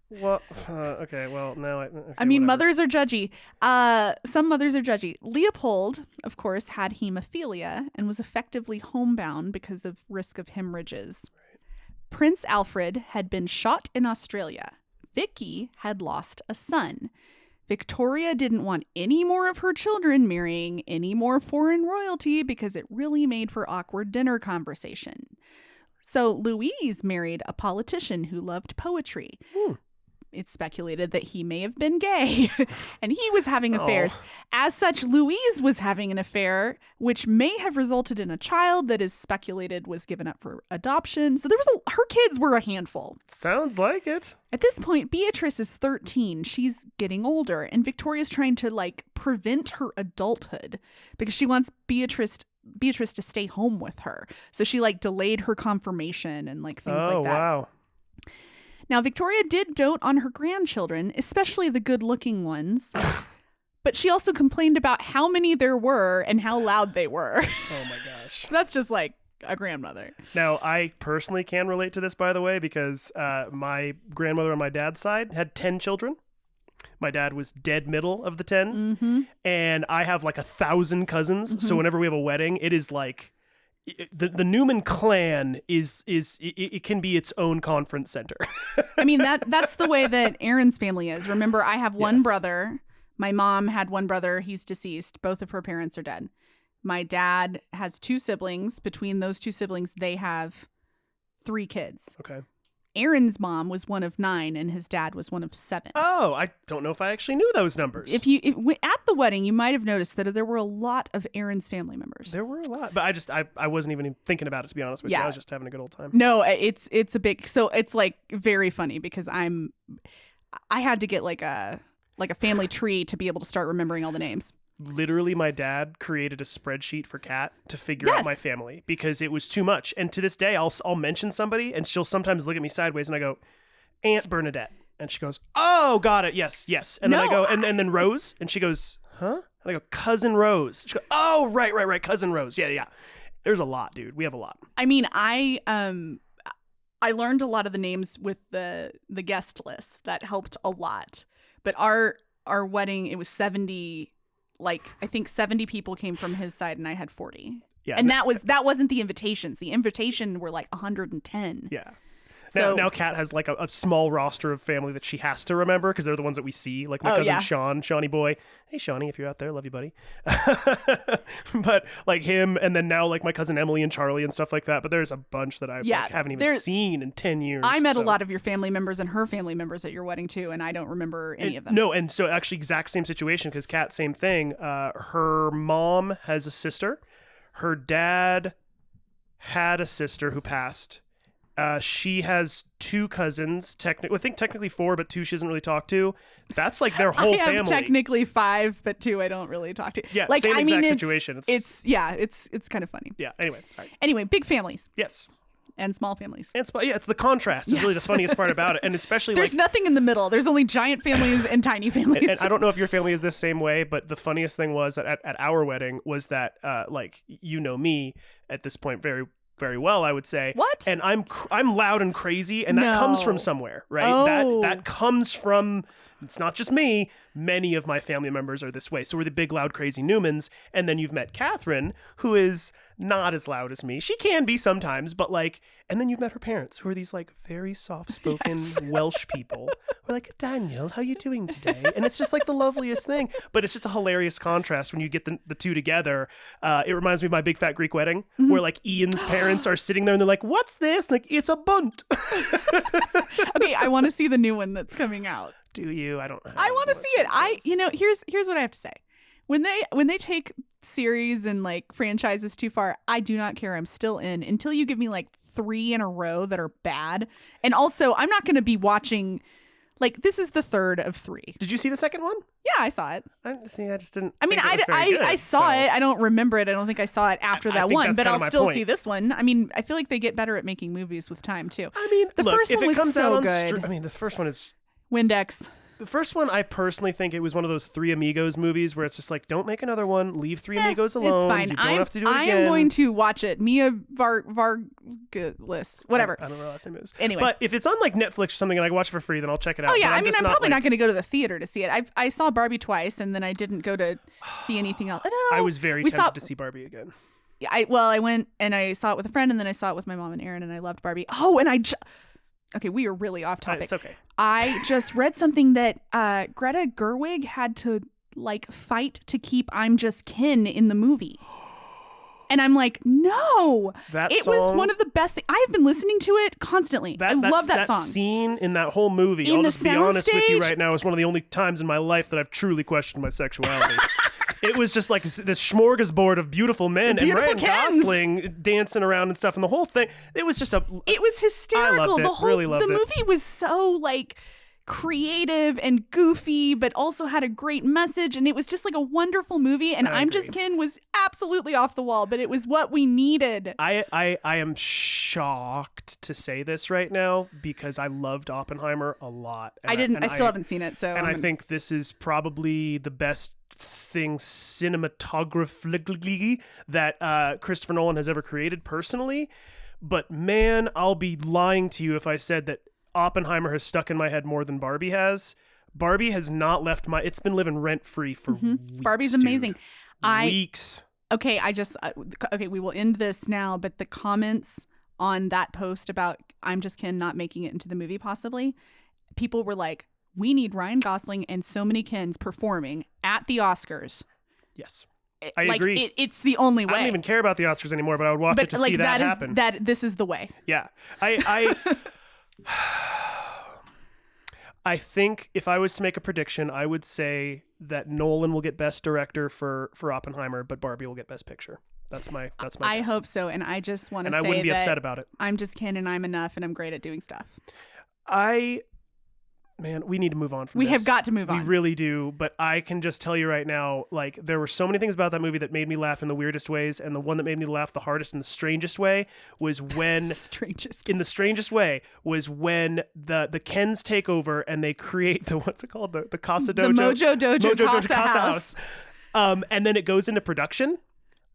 A: Well, okay, well, now
H: I mean,
A: whatever.
H: mothers are judgy. Some mothers are judgy. Leopold, of course, had hemophilia and was effectively homebound because of risk of hemorrhages. Prince Alfred had been shot in Australia. Vicky had lost a son. Victoria didn't want any more of her children marrying any more foreign royalty because it really made for awkward dinner conversation. So Louise married a politician who loved poetry. It's speculated that he may have been gay and he was having affairs. As such, Louise was having an affair, which may have resulted in a child that is speculated was given up for adoption. So her kids were a handful.
A: Sounds like it.
H: At this point, Beatrice is 13. She's getting older, and Victoria's trying to like prevent her adulthood because she wants Beatrice to stay home with her. So she like delayed her confirmation and like things like that.
A: Oh, wow.
H: Now, Victoria did dote on her grandchildren, especially the good-looking ones, but she also complained about how many there were and how loud they were.
A: Oh, my gosh.
H: That's just like a grandmother.
A: Now, I personally can relate to this, by the way, because my grandmother on my dad's side had 10 children. My dad was dead middle of the 10, and I have like 1,000 cousins, so whenever we have a wedding, it is like the Newman clan it can be its own conference center.
H: I mean, that's the way that Erin's family is. Remember, I have one brother. My mom had one brother. He's deceased. Both of her parents are dead. My dad has 2 siblings. Between those 2 siblings, they have 3 kids.
A: Okay.
H: Erin's mom was one of 9 and his dad was one of 7.
A: Oh, I don't know if I actually knew those numbers.
H: At the wedding, you might have noticed that there were a lot of Erin's family members.
A: There were a lot, but I wasn't even thinking about it, to be honest with you. I was just having a good old time.
H: No, it's a big, so it's like very funny because I had to get like a family tree to be able to start remembering all the names.
A: Literally, my dad created a spreadsheet for Kat to figure out my family because it was too much. And to this day, I'll mention somebody and she'll sometimes look at me sideways and I go, Aunt Bernadette. And she goes, oh, got it. Yes. And then I go, and then Rose. And she goes, huh? And I go, Cousin Rose. She goes, oh, right. Cousin Rose. Yeah. There's a lot, dude. We have a lot.
H: I mean, I learned a lot of the names with the guest list. That helped a lot. But our wedding, it was 70. Like, I think 70 people came from his side and I had 40. Yeah. And that wasn't the invitations. The invitation were like 110.
A: Yeah.
H: So,
A: now Kat has like a small roster of family that she has to remember because they're the ones that we see. Like my cousin Sean, Shawnee boy. Hey, Shawnee, if you're out there, love you, buddy. But like him, and then now like my cousin Emily and Charlie and stuff like that. But there's a bunch that I haven't even seen in 10 years.
H: I met a lot of your family members and her family members at your wedding too, and I don't remember any of them.
A: No, and so actually exact same situation because Kat, same thing. Her mom has a sister. Her dad had a sister who passed. She has 2 cousins, I think technically 4, but 2 she doesn't really talk to. That's like their whole family.
H: Technically 5, but 2 I don't really talk to.
A: Yeah, like, same exact situation.
H: It's kind of funny.
A: Yeah, anyway, sorry.
H: Anyway, big families.
A: Yes.
H: And small families.
A: It's the contrast is really the funniest part about it. And especially
H: there's nothing in the middle. There's only giant families and tiny families.
A: And I don't know if your family is this same way, but the funniest thing was that at our wedding was that like me at this point very very well, I would say.
H: What?
A: And I'm loud and crazy, and that comes from somewhere, right?
H: Oh.
A: That comes from, it's not just me. Many of my family members are this way. So we're the big, loud, crazy Newmans. And then you've met Catherine, who is not as loud as me. She can be sometimes, but like, and then you've met her parents, who are these like very soft-spoken Welsh people. We're like, Daniel, how you doing today? And it's just like the loveliest thing. But it's just a hilarious contrast when you get the 2 together. It reminds me of My Big Fat Greek Wedding, where like Ian's parents are sitting there and they're like, what's this? And like, it's a bunt.
H: Okay, I want to see the new one that's coming out.
A: Do you? I don't know.
H: I want to see it. Here's what I have to say. When they take series and like franchises too far, I do not care. I'm still in until you give me like 3 in a row that are bad. And also, I'm not going to be watching. Like, this is the 3rd of 3.
A: Did you see the second one?
H: Yeah, I saw it.
A: I just didn't.
H: I mean, I saw it. I don't remember it. I don't think I saw it after that one, but I'll still see this one. I mean, I feel like they get better at making movies with time too.
A: I mean,
H: the first one was so good.
A: I mean, this first one is
H: Windex.
A: The first one, I personally think it was one of those Three Amigos movies where it's just like, don't make another one. Leave Three Amigos alone.
H: It's fine.
A: You don't have to do it again.
H: I am going to watch it. Mia Vargas, whatever.
A: I don't know what her last name is.
H: Anyway.
A: But if it's on like Netflix or something and I watch it for free, then I'll check it out.
H: Oh, yeah.
A: But
H: I mean, I'm probably not going to go to the theater to see it. I saw Barbie twice and then I didn't go to see anything else.
A: I was very tempted to see Barbie again.
H: Yeah, I went and I saw it with a friend and then I saw it with my mom and Aaron and I loved Barbie. Oh, and okay, we are really off topic.
A: It's okay.
H: I just read something that Greta Gerwig had to like fight to keep "I'm Just Kin" in the movie, and I'm like, no, it was one of the best things. I've been listening to it constantly. I love that song.
A: That scene in that whole movie. I'll just be honest with you right now. Is one of the only times in my life that I've truly questioned my sexuality. It was just like this smorgasbord of beautiful men and Ryan Gosling dancing around and stuff, and the whole thing. It was just
H: it was hysterical.
A: I loved it. Really loved
H: the movie was so like creative and goofy, but also had a great message, and it was just like a wonderful movie. And I'm Just Kin was absolutely off the wall, but it was what we needed.
A: I am shocked to say this right now because I loved Oppenheimer a lot.
H: I still haven't seen it, so.
A: And I think this is probably the best thing cinematographically that Christopher Nolan has ever created personally. But man, I'll be lying to you if I said that Oppenheimer has stuck in my head more than Barbie has. Barbie has not left it's been living rent free for weeks.
H: Barbie's amazing.
A: Weeks.
H: Okay, okay, we will end this now, but the comments on that post about I'm Just Ken not making it into the movie possibly, people were like, we need Ryan Gosling and so many Kens performing at the Oscars.
A: Yes. I agree.
H: It's the only way.
A: I don't even care about the Oscars anymore, but I would watch it to see that happen.
H: This is the way.
A: Yeah. I think if I was to make a prediction, I would say that Nolan will get Best Director for Oppenheimer, but Barbie will get Best Picture. That's my guess.
H: I hope so, and I just want to say
A: I wouldn't be upset about it.
H: I'm Just Ken and I'm enough, and I'm great at doing stuff.
A: Man, we need to move on from
H: this.
A: We
H: have got to move on.
A: We really do, but I can just tell you right now, like, there were so many things about that movie that made me laugh in the weirdest ways, and the one that made me laugh the hardest in the strangest way was when... In the strangest way was when the Kens take over and they create the, what's it called? The Casa Dojo?
H: The Mojo Dojo Casa House.
A: And then it goes into production.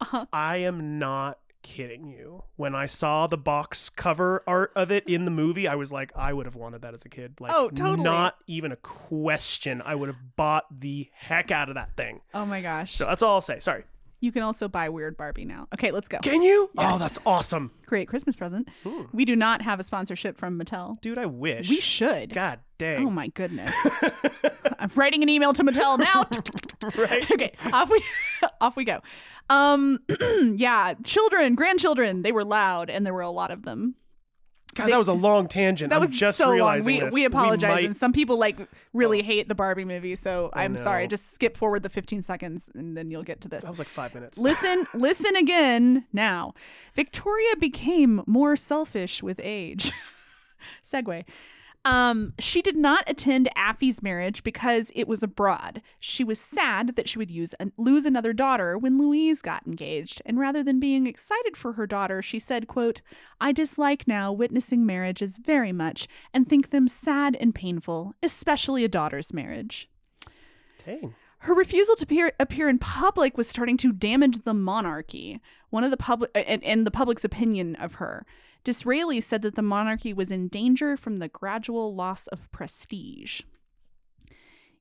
H: Uh-huh.
A: I am not kidding you. When I saw the box cover art of it in the movie, I was like, I would have wanted that as a kid. Like,
H: oh, totally.
A: Not even a question. I would have bought the heck out of that thing.
H: Oh my gosh.
A: So that's all I'll say. Sorry.
H: You can also buy Weird Barbie now. Okay, let's go.
A: Can you?
H: Yes.
A: Oh, that's awesome.
H: Great Christmas present. We do not have a sponsorship from Mattel.
A: Dude, I wish.
H: We should.
A: God dang.
H: Oh my goodness. I'm writing an email to Mattel now.
A: Right.
H: Okay, off we go. Yeah, children, grandchildren, they were loud and there were a lot of them.
A: God, that was a long tangent.
H: That was
A: just
H: so
A: realizing
H: long.
A: this.
H: We apologize. And some people really hate the Barbie movie, so I'm
A: know.
H: sorry. Just skip forward the 15 seconds and then you'll get to this.
A: That was like 5 minutes.
H: Listen again now. Victoria became more selfish with age. Segue. She did not attend Affy's marriage because it was abroad. She was sad that she would lose another daughter when Louise got engaged. And rather than being excited for her daughter, she said, quote, I dislike now witnessing marriages very much and think them sad and painful, especially a daughter's marriage.
A: Dang.
H: Her refusal to appear in public was starting to damage the monarchy. One of the public and the public's opinion of her. Disraeli said that the monarchy was in danger from the gradual loss of prestige.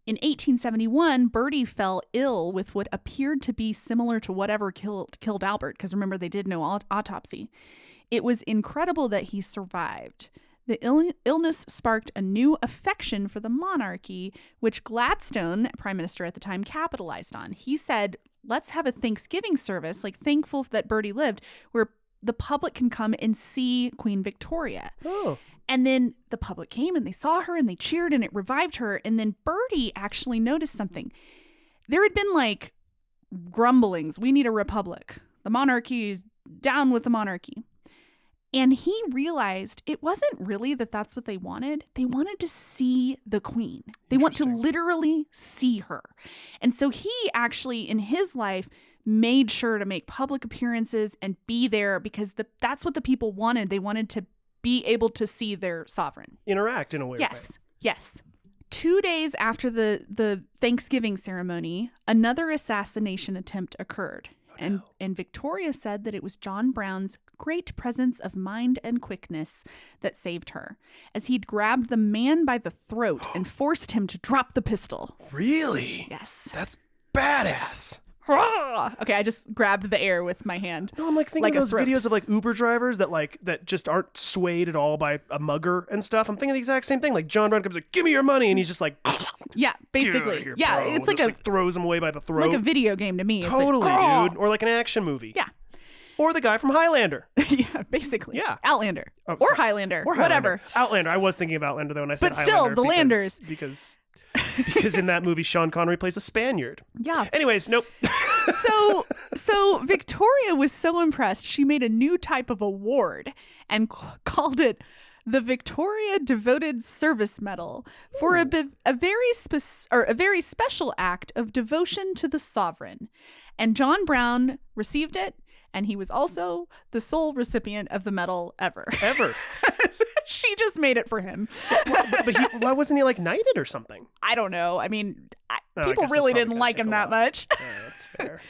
H: In 1871, Bertie fell ill with what appeared to be similar to whatever killed Albert, because remember, they did no autopsy. It was incredible that he survived. The illness sparked a new affection for the monarchy, which Gladstone, prime minister at the time, capitalized on. He said, let's have a Thanksgiving service, like thankful that Bertie lived, where the public can come and see Queen Victoria.
A: Oh.
H: And then the public came and they saw her and they cheered and it revived her. And then Bertie actually noticed something. There had been like grumblings. We need a republic. The monarchy is down with the monarchy. And he realized it wasn't really that that's what they wanted. They wanted to see the queen. They want to literally see her. And so he actually, in his life, made sure to make public appearances and be there because that's what the people wanted. They wanted to be able to see their sovereign.
A: Interact in a weird way.
H: Yes. 2 days after the Thanksgiving ceremony, another assassination attempt occurred. And Victoria said that it was John Brown's great presence of mind and quickness that saved her, as he'd grabbed the man by the throat and forced him to drop the pistol.
A: Really?
H: Yes.
A: That's badass.
H: Okay, I just grabbed the air with my hand.
A: No, I'm like thinking of those videos of like Uber drivers that just aren't swayed at all by a mugger and stuff. I'm thinking the exact same thing. Like John Brown comes like, give me your money, and he's just like,
H: yeah, basically,
A: here,
H: yeah,
A: bro.
H: it's like
A: throws him away by the throat,
H: like a video game to me.
A: Totally,
H: it's like,
A: dude, or like an action movie.
H: Yeah,
A: or the guy from Highlander.
H: Yeah, basically.
A: Yeah,
H: Outlander or Highlander, or whatever.
A: Outlander. I was thinking of Outlander though when I said Highlander.
H: But still, the Landers.
A: Because in that movie, Sean Connery plays a Spaniard.
H: Yeah.
A: Anyways, nope.
H: So Victoria was so impressed, she made a new type of award and called it the Victoria Devoted Service Medal for a very special act of devotion to the sovereign. And John Brown received it, and he was also the sole recipient of the medal ever. She just made it for him.
A: But why wasn't he like knighted or something?
H: I don't know. I mean, people really didn't like him that much.
A: Yeah, that's fair.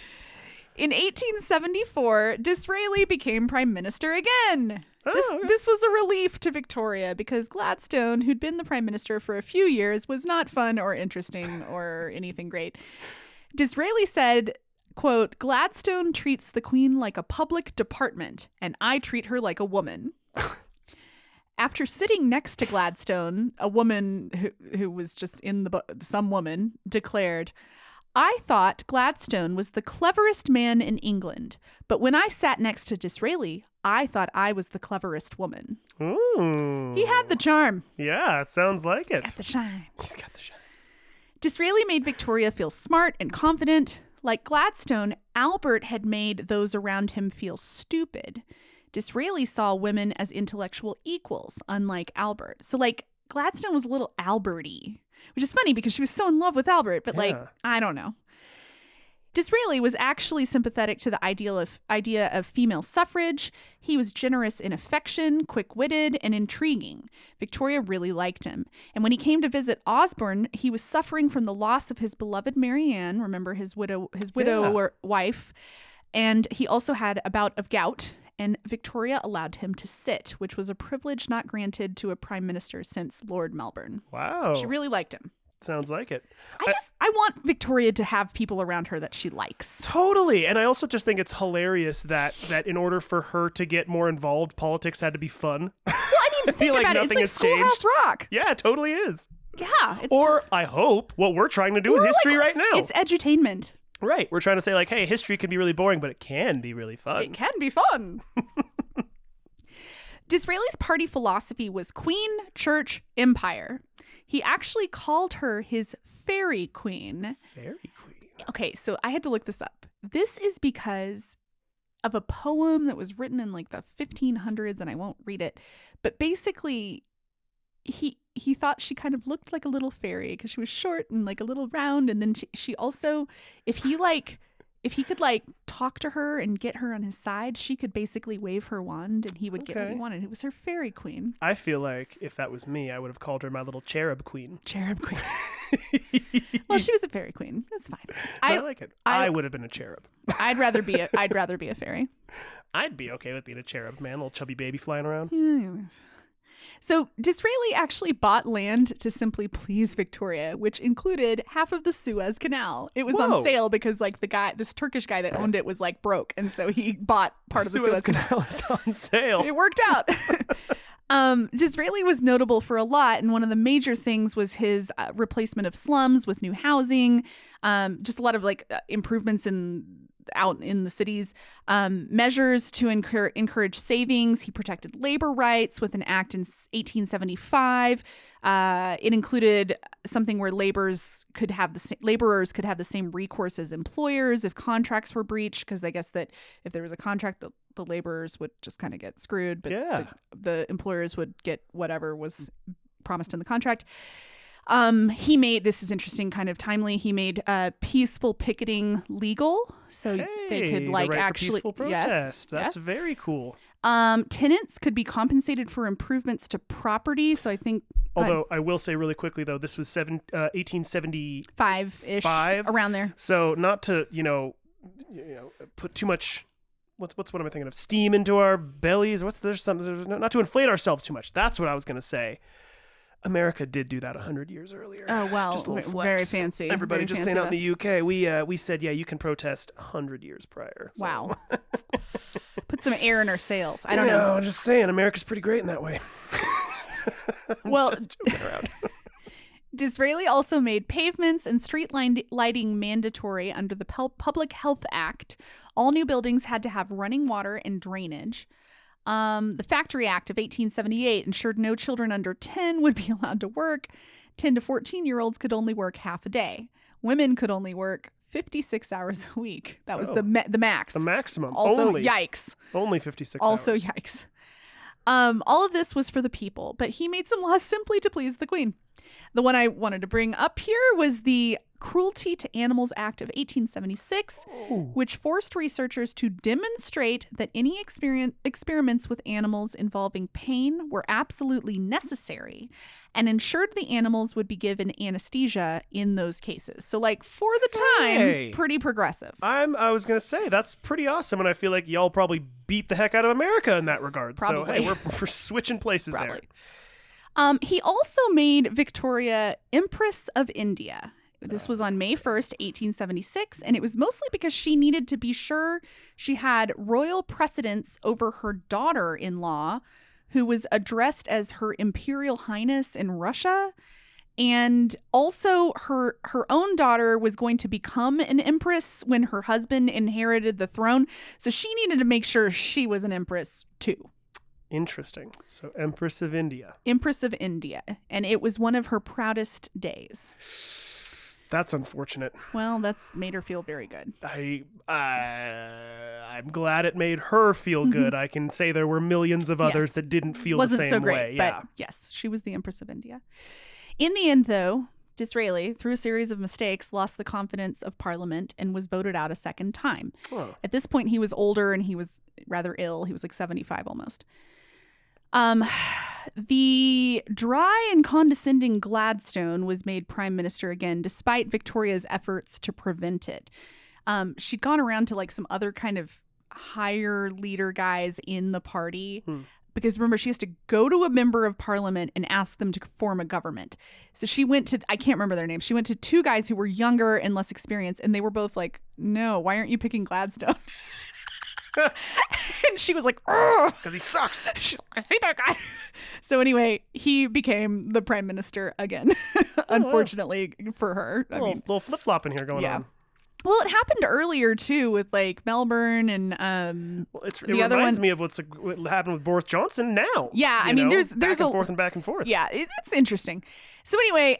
H: In 1874, Disraeli became prime minister again.
A: Oh,
H: This was a relief to Victoria because Gladstone, who'd been the prime minister for a few years, was not fun or interesting or anything great. Disraeli said, quote, Gladstone treats the Queen like a public department, and I treat her like a woman. After sitting next to Gladstone, a woman who was just in the book, some woman declared, I thought Gladstone was the cleverest man in England, but when I sat next to Disraeli, I thought I was the cleverest woman.
A: Ooh.
H: He had the charm.
A: Yeah, it sounds like it.
H: Got the shine.
A: He's got the shine.
H: Disraeli made Victoria feel smart and confident. Like Gladstone, Albert had made those around him feel stupid. Disraeli saw women as intellectual equals, unlike Albert. So, like, Gladstone was a little Albert-y, which is funny because she was so in love with Albert, but, like, I don't know. Disraeli was actually sympathetic to the idea of female suffrage. He was generous in affection, quick-witted, and intriguing. Victoria really liked him. And when he came to visit Osborne, he was suffering from the loss of his beloved Marianne, remember his widow or wife, and he also had a bout of gout. And Victoria allowed him to sit, which was a privilege not granted to a prime minister since Lord Melbourne.
A: Wow.
H: She really liked him.
A: Sounds like it.
H: I want Victoria to have people around her that she likes.
A: Totally. And I also just think it's hilarious that in order for her to get more involved, politics had to be fun.
H: Well, I mean, think about it. It's like Schoolhouse Rock.
A: Yeah, it totally is.
H: Yeah.
A: Or I hope what we're trying to do with history right now.
H: It's edutainment.
A: Right. We're trying to say, like, hey, history can be really boring, but it can be really fun.
H: It can be fun. Disraeli's party philosophy was Queen, Church, Empire. He actually called her his fairy queen.
A: Fairy queen.
H: Okay, so I had to look this up. This is because of a poem that was written in like the 1500s, and I won't read it. But basically, he thought she kind of looked like a little fairy because she was short and like a little round. And then she also, if he could like talk to her and get her on his side, she could basically wave her wand and he would get what he wanted. It was her fairy queen.
A: I feel like if that was me, I would have called her my little cherub queen.
H: Cherub queen. Well, she was a fairy queen. That's fine.
A: I like it. I would have been a cherub.
H: I'd rather be a fairy.
A: I'd be okay with being a cherub, man. Little chubby baby flying around.
H: Yeah. So Disraeli actually bought land to simply please Victoria, which included half of the Suez Canal. It was on sale because like this Turkish guy that owned it was like broke, and so he bought part of the Suez Canal.
A: Is on sale.
H: It worked out. Disraeli was notable for a lot, and one of the major things was his replacement of slums with new housing, just a lot of like improvements out in the cities, measures to encourage savings. He protected labor rights with an act in 1875. It included something where laborers could have the same recourse as employers if contracts were breached, because I guess that if there was a contract, the laborers would just kind of get screwed, but the employers would get whatever was promised in the contract. He made, this is interesting, kind of timely, he made peaceful picketing legal, so they could like actually
A: peaceful protest.
H: Yes,
A: That's very cool.
H: Tenants could be compensated for improvements to property. So I think,
A: although I will say really quickly though, this was
H: 1875-ish, around there.
A: So not to put too much. What am I thinking of? Steam into our bellies. Not to inflate ourselves too much. That's what I was going to say. America did do that 100 years earlier.
H: Oh, well,
A: just a little flex.
H: very fancy.
A: Everybody
H: very
A: just
H: fancy
A: saying out in the UK, we said, yeah, you can protest 100 years prior. So.
H: Wow. Put some air in our sails. I don't know.
A: I'm just saying, America's pretty great in that way.
H: Well,
A: just joking around.
H: Disraeli also made pavements and street lighting mandatory under the Public Health Act. All new buildings had to have running water and drainage. The Factory Act of 1878 ensured no children under 10 would be allowed to work. 10 to 14-year-olds could only work half a day. Women could only work 56 hours a week. That was the max.
A: The maximum.
H: Also,
A: only.
H: Yikes.
A: Only 56
H: also,
A: hours.
H: Yikes. All of this was for the people, but he made some laws simply to please the Queen. The one I wanted to bring up here was the Cruelty to Animals Act of 1876, which forced researchers to demonstrate that any experiments with animals involving pain were absolutely necessary and ensured the animals would be given anesthesia in those cases. So, like, for the time, pretty progressive.
A: I was going to say, that's pretty awesome, and I feel like y'all probably beat the heck out of America in that regard.
H: Probably.
A: So, hey, we're switching places there.
H: He also made Victoria Empress of India. This was on May 1st, 1876, and it was mostly because she needed to be sure she had royal precedence over her daughter-in-law, who was addressed as Her Imperial Highness in Russia. And also her own daughter was going to become an empress when her husband inherited the throne. So she needed to make sure she was an empress too.
A: Interesting. So Empress of India.
H: Empress of India. And it was one of her proudest days.
A: That's unfortunate.
H: Well, that's made her feel very good.
A: I'm glad it made her feel good. I can say there were millions of others that didn't feel
H: Wasn't
A: the same
H: so great,
A: way. Yeah.
H: But yes, she was the Empress of India. In the end, though, Disraeli, through a series of mistakes, lost the confidence of Parliament and was voted out a second time.
A: Oh.
H: At this point, he was older and he was rather ill. He was like 75 almost. The dry and condescending Gladstone was made prime minister again, despite Victoria's efforts to prevent it. She'd gone around to like some other kind of higher leader guys in the party. Because remember, she has to go to a member of parliament and ask them to form a government. So she went to, I can't remember their names. She went to two guys who were younger and less experienced. And they were both like, no, why aren't you picking Gladstone? And she was like, oh,
A: Because he sucks.
H: she's like, I hate that guy. So anyway, he became the prime minister again, unfortunately for her. I mean,
A: little flip-flopping here going on.
H: well, it happened earlier too with like Melbourne and
A: Well, it
H: the other
A: reminds
H: one-
A: me of what happened with Boris Johnson now.
H: Yeah,
A: you
H: I mean,
A: know?
H: there's
A: back
H: a
A: and forth and back and forth.
H: Yeah, it's interesting. So anyway,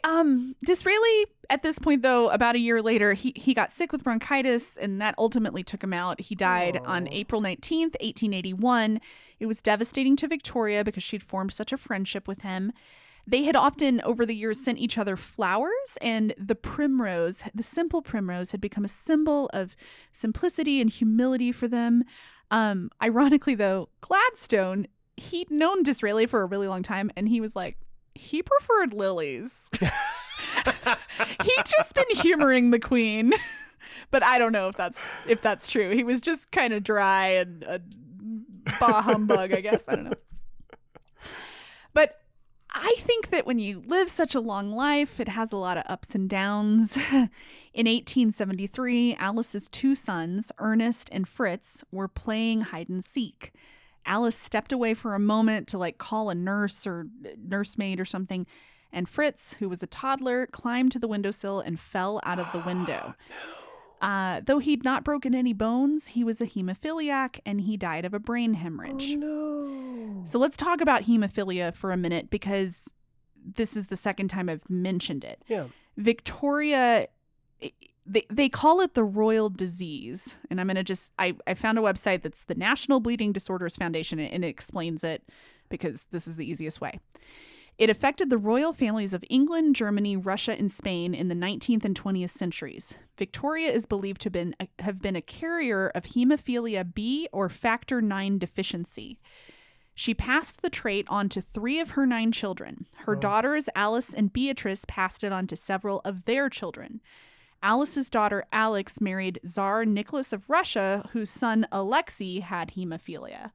H: Disraeli, at this point, though, about a year later, he got sick with bronchitis, and that ultimately took him out. He died on April 19th, 1881. It was devastating to Victoria because she'd formed such a friendship with him. They had often, over the years, sent each other flowers, and the primrose, the simple primrose, had become a symbol of simplicity and humility for them. Ironically, though, Gladstone, he'd known Disraeli for a really long time, and he was like, he preferred lilies. He'd just been humoring the Queen, but I don't know if that's true. He was just kind of dry and a bah humbug, I guess. I don't know. But I think that when you live such a long life, it has a lot of ups and downs. In 1873, Alice's two sons, Ernest and Fritz, were playing hide and seek. Alice stepped away for a moment to like call a nurse or nursemaid or something, and Fritz, who was a toddler, climbed to the windowsill and fell out of the window. Though he'd not broken any bones, he was a hemophiliac and he died of a brain hemorrhage.
A: No.
H: So let's talk about hemophilia for a minute because this is the second time I've mentioned it.
A: Yeah.
H: Victoria, they call it the royal disease. And I'm going to just, I found a website that's the National Bleeding Disorders Foundation, and it explains it because this is the easiest way. It affected the royal families of England, Germany, Russia, and Spain in the 19th and 20th centuries. Victoria is believed to have been a carrier of hemophilia B or factor IX deficiency. She passed the trait on to 3 of her 9 children. Her daughters, Alice and Beatrice, passed it on to several of their children. Alice's daughter, Alex, married Tsar Nicholas of Russia, whose son, Alexei, had hemophilia.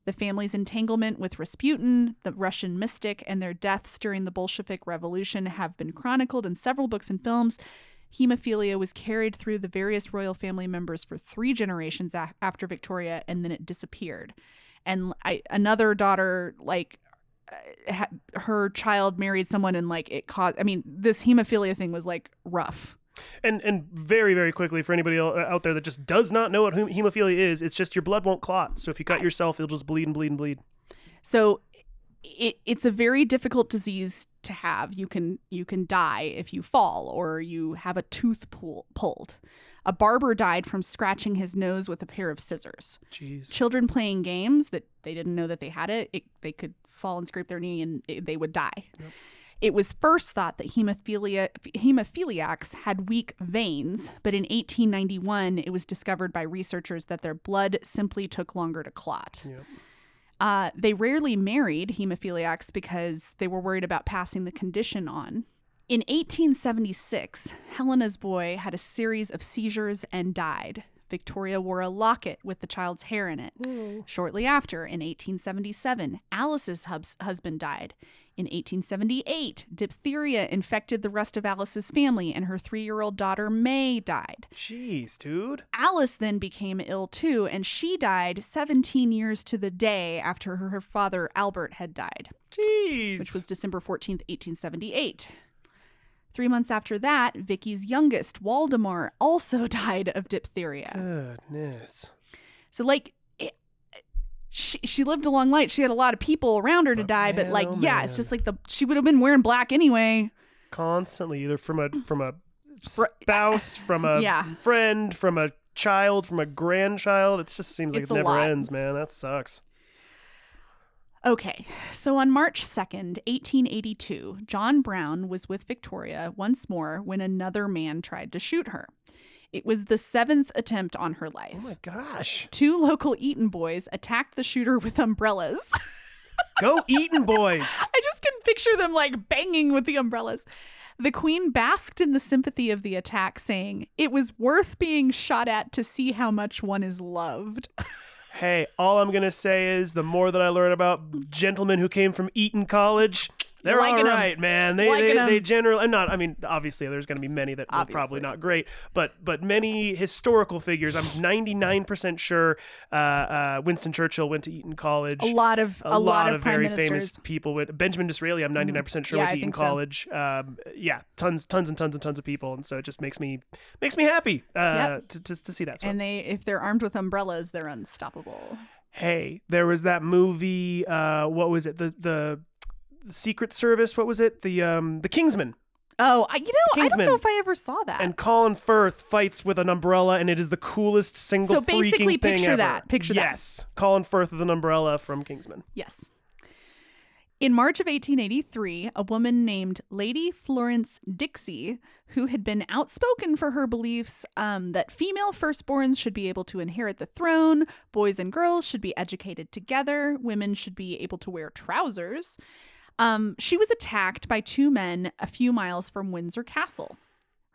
H: The family's entanglement with Rasputin, the Russian mystic, and their deaths during the Bolshevik Revolution have been chronicled in several books and films. Hemophilia was carried through the various royal family members for 3 generations after Victoria, and then it disappeared. And another daughter, her child married someone, and it caused. I mean, this hemophilia thing was rough.
A: And very, very quickly, for anybody out there that just does not know what hemophilia is, it's just your blood won't clot. So if you cut yourself, it'll just bleed and bleed and bleed.
H: So it's a very difficult disease to have. You can die if you fall or you have a tooth pulled. A barber died from scratching his nose with a pair of scissors.
A: Jeez.
H: Children playing games that they didn't know that they had it, they could fall and scrape their knee and they would die. Yep. It was first thought that hemophiliacs had weak veins, but in 1891, it was discovered by researchers that their blood simply took longer to clot. Yep. They rarely married hemophiliacs because they were worried about passing the condition on. In 1876, Helena's boy had a series of seizures and died. Victoria wore a locket with the child's hair in it. Shortly after, in 1877, Alice's husband died. In 1878, diphtheria infected the rest of Alice's family, and her 3-year-old daughter May died.
A: Jeez, dude.
H: Alice then became ill too, and she died 17 years to the day after her father Albert had died.
A: Jeez.
H: Which was December 14th, 1878. 3 months after that, Vicky's youngest, Waldemar, also died of diphtheria.
A: Goodness.
H: So, like, she lived a long life. She had a lot of people around her to die, but like, it's just like she would have been wearing black anyway.
A: Constantly, either from a spouse, from a friend, from a child, from a grandchild. It just seems like it never ends, man. That sucks.
H: Okay, so on March 2nd, 1882, John Brown was with Victoria once more when another man tried to shoot her. It was the 7th attempt on her life.
A: Oh my gosh.
H: 2 local Eton boys attacked the shooter with umbrellas.
A: Go Eton boys.
H: I just can picture them like banging with the umbrellas. The Queen basked in the sympathy of the attack, saying, "It was worth being shot at to see how much one is loved."
A: Hey, all I'm going to say is the more that I learn about gentlemen who came from Eton College, they're all right, man. They generally, obviously there's going to be many that are probably not great, but many historical figures, I'm 99% sure Winston Churchill went to Eton College.
H: A lot of
A: very
H: prime
A: famous people went. Benjamin Disraeli, I'm 99% sure went to Eton College. Tons and tons of people, and so it just makes me happy to see that.
H: And if they're armed with umbrellas, they're unstoppable.
A: Hey, there was that movie. What was it? The Secret Service. What was it? The Kingsman.
H: Oh, I don't know if I ever saw that.
A: And Colin Firth fights with an umbrella, and it is the coolest single freaking thing ever. So basically,
H: picture that.
A: Yes, Colin Firth with an umbrella from Kingsman.
H: Yes. In March of 1883, a woman named Lady Florence Dixie, who had been outspoken for her beliefs that female firstborns should be able to inherit the throne, boys and girls should be educated together, women should be able to wear trousers. She was attacked by 2 men a few miles from Windsor Castle.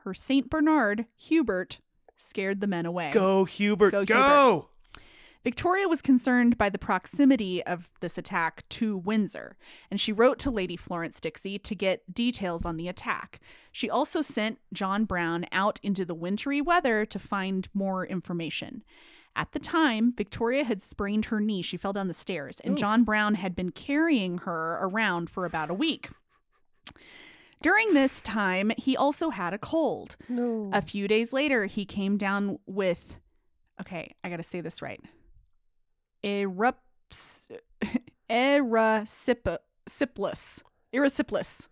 H: Her St. Bernard, Hubert, scared the men away.
A: Go, Hubert, go!
H: Hubert. Victoria was concerned by the proximity of this attack to Windsor, and she wrote to Lady Florence Dixie to get details on the attack. She also sent John Brown out into the wintry weather to find more information. At the time, Victoria had sprained her knee. She fell down the stairs, and John Brown had been carrying her around for about a week. During this time, he also had a cold.
A: No.
H: A few days later, he came down with, okay, I got to say this right. Erysipelas. It's Erysipelas. Erysipelas.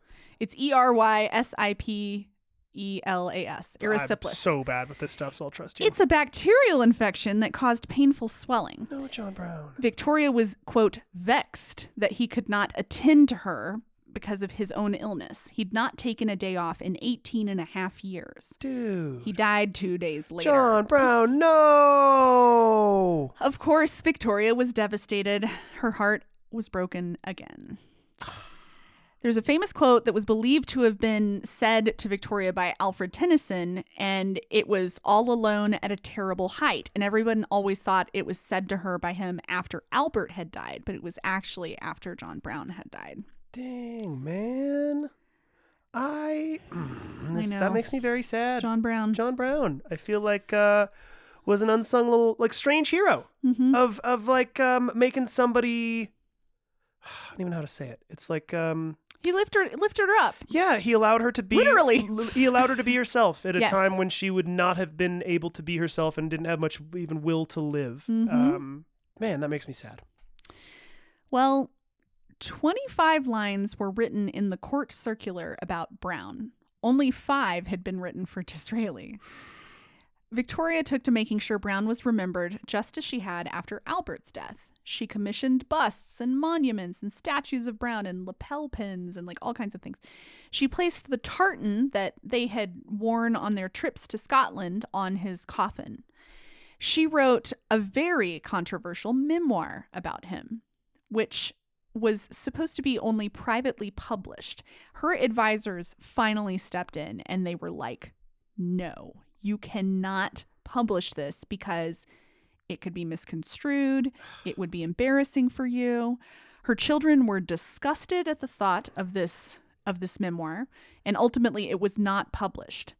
A: I'm so bad with this stuff, so I'll trust you.
H: It's a bacterial infection that caused painful swelling.
A: No, John Brown.
H: Victoria was, quote, vexed that he could not attend to her because of his own illness. He'd not taken a day off in 18 and a half years.
A: Dude.
H: He died 2 days later.
A: John Brown, no!
H: Of course, Victoria was devastated. Her heart was broken again. There's a famous quote that was believed to have been said to Victoria by Alfred Tennyson, and it was "all alone at a terrible height." And everyone always thought it was said to her by him after Albert had died, but it was actually after John Brown had died.
A: Dang, man. That makes me very sad.
H: John Brown. I
A: feel like was an unsung little strange hero of making somebody. I don't even know how to say it. It's like
H: he lifted her up.
A: Yeah, he allowed her to be
H: literally.
A: He allowed her to be herself at a time when she would not have been able to be herself and didn't have much even will to live. Man, that makes me sad.
H: Well, 25 lines were written in the court circular about Brown. Only 5 had been written for Disraeli. Victoria took to making sure Brown was remembered just as she had after Albert's death. She commissioned busts and monuments and statues of Brown and lapel pins and all kinds of things. She placed the tartan that they had worn on their trips to Scotland on his coffin. She wrote a very controversial memoir about him, which was supposed to be only privately published. Her advisors finally stepped in and they were like, no, you cannot publish this because it could be misconstrued. It would be embarrassing for you. Her children were disgusted at the thought of this memoir, and ultimately it was not published.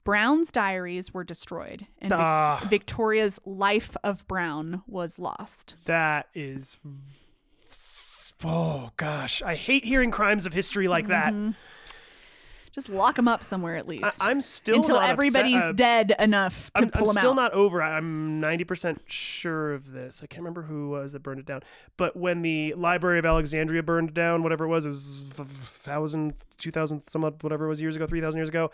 H: Brown's diaries were destroyed, and Victoria's Life of Brown was lost.
A: That is... Oh, gosh. I hate hearing crimes of history like that.
H: Just lock them up somewhere at least.
A: I'm still
H: until
A: not
H: everybody's
A: upset.
H: dead enough to pull
A: I'm
H: them
A: still
H: out.
A: not over. I'm 90% sure of this. I can't remember who it was that burned it down. But when the Library of Alexandria burned down, whatever it was 1,000, 2,000, some odd, whatever it was years ago, 3,000 years ago.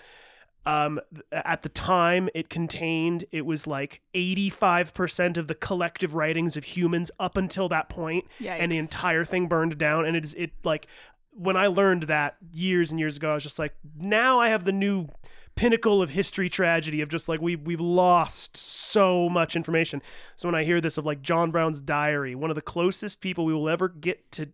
A: At the time it was like 85% of the collective writings of humans up until that point.
H: Yikes.
A: And the entire thing burned down. And it like, when I learned that years and years ago, I was just like, now I have the new pinnacle of history tragedy of just like, we've lost so much information. So when I hear this of like John Brown's diary, one of the closest people we will ever get to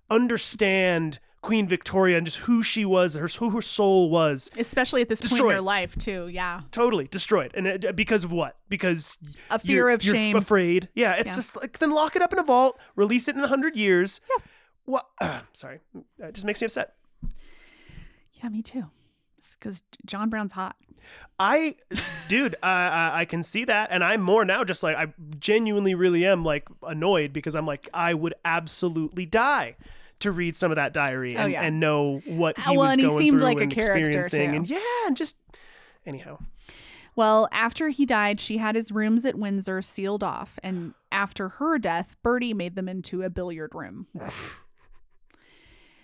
A: understand Queen Victoria and just who she was, who her soul was.
H: Especially at this point in her life too, yeah.
A: Totally destroyed. And because of what? Because
H: a fear of shame.
A: You're afraid. Yeah, it's just like, then lock it up in a vault, release it in 100 years. Yeah. What? Sorry. That just makes me upset.
H: Yeah, me too. It's because John Brown's hot.
A: I can see that. And I'm more now just like, I genuinely really am like annoyed because I'm like, I would absolutely die to read some of that diary and know what he was going
H: seemed
A: through
H: like a
A: and
H: character
A: experiencing.
H: too.
A: And yeah, and just anyhow.
H: Well, after he died, she had his rooms at Windsor sealed off. And after her death, Bertie made them into a billiard room.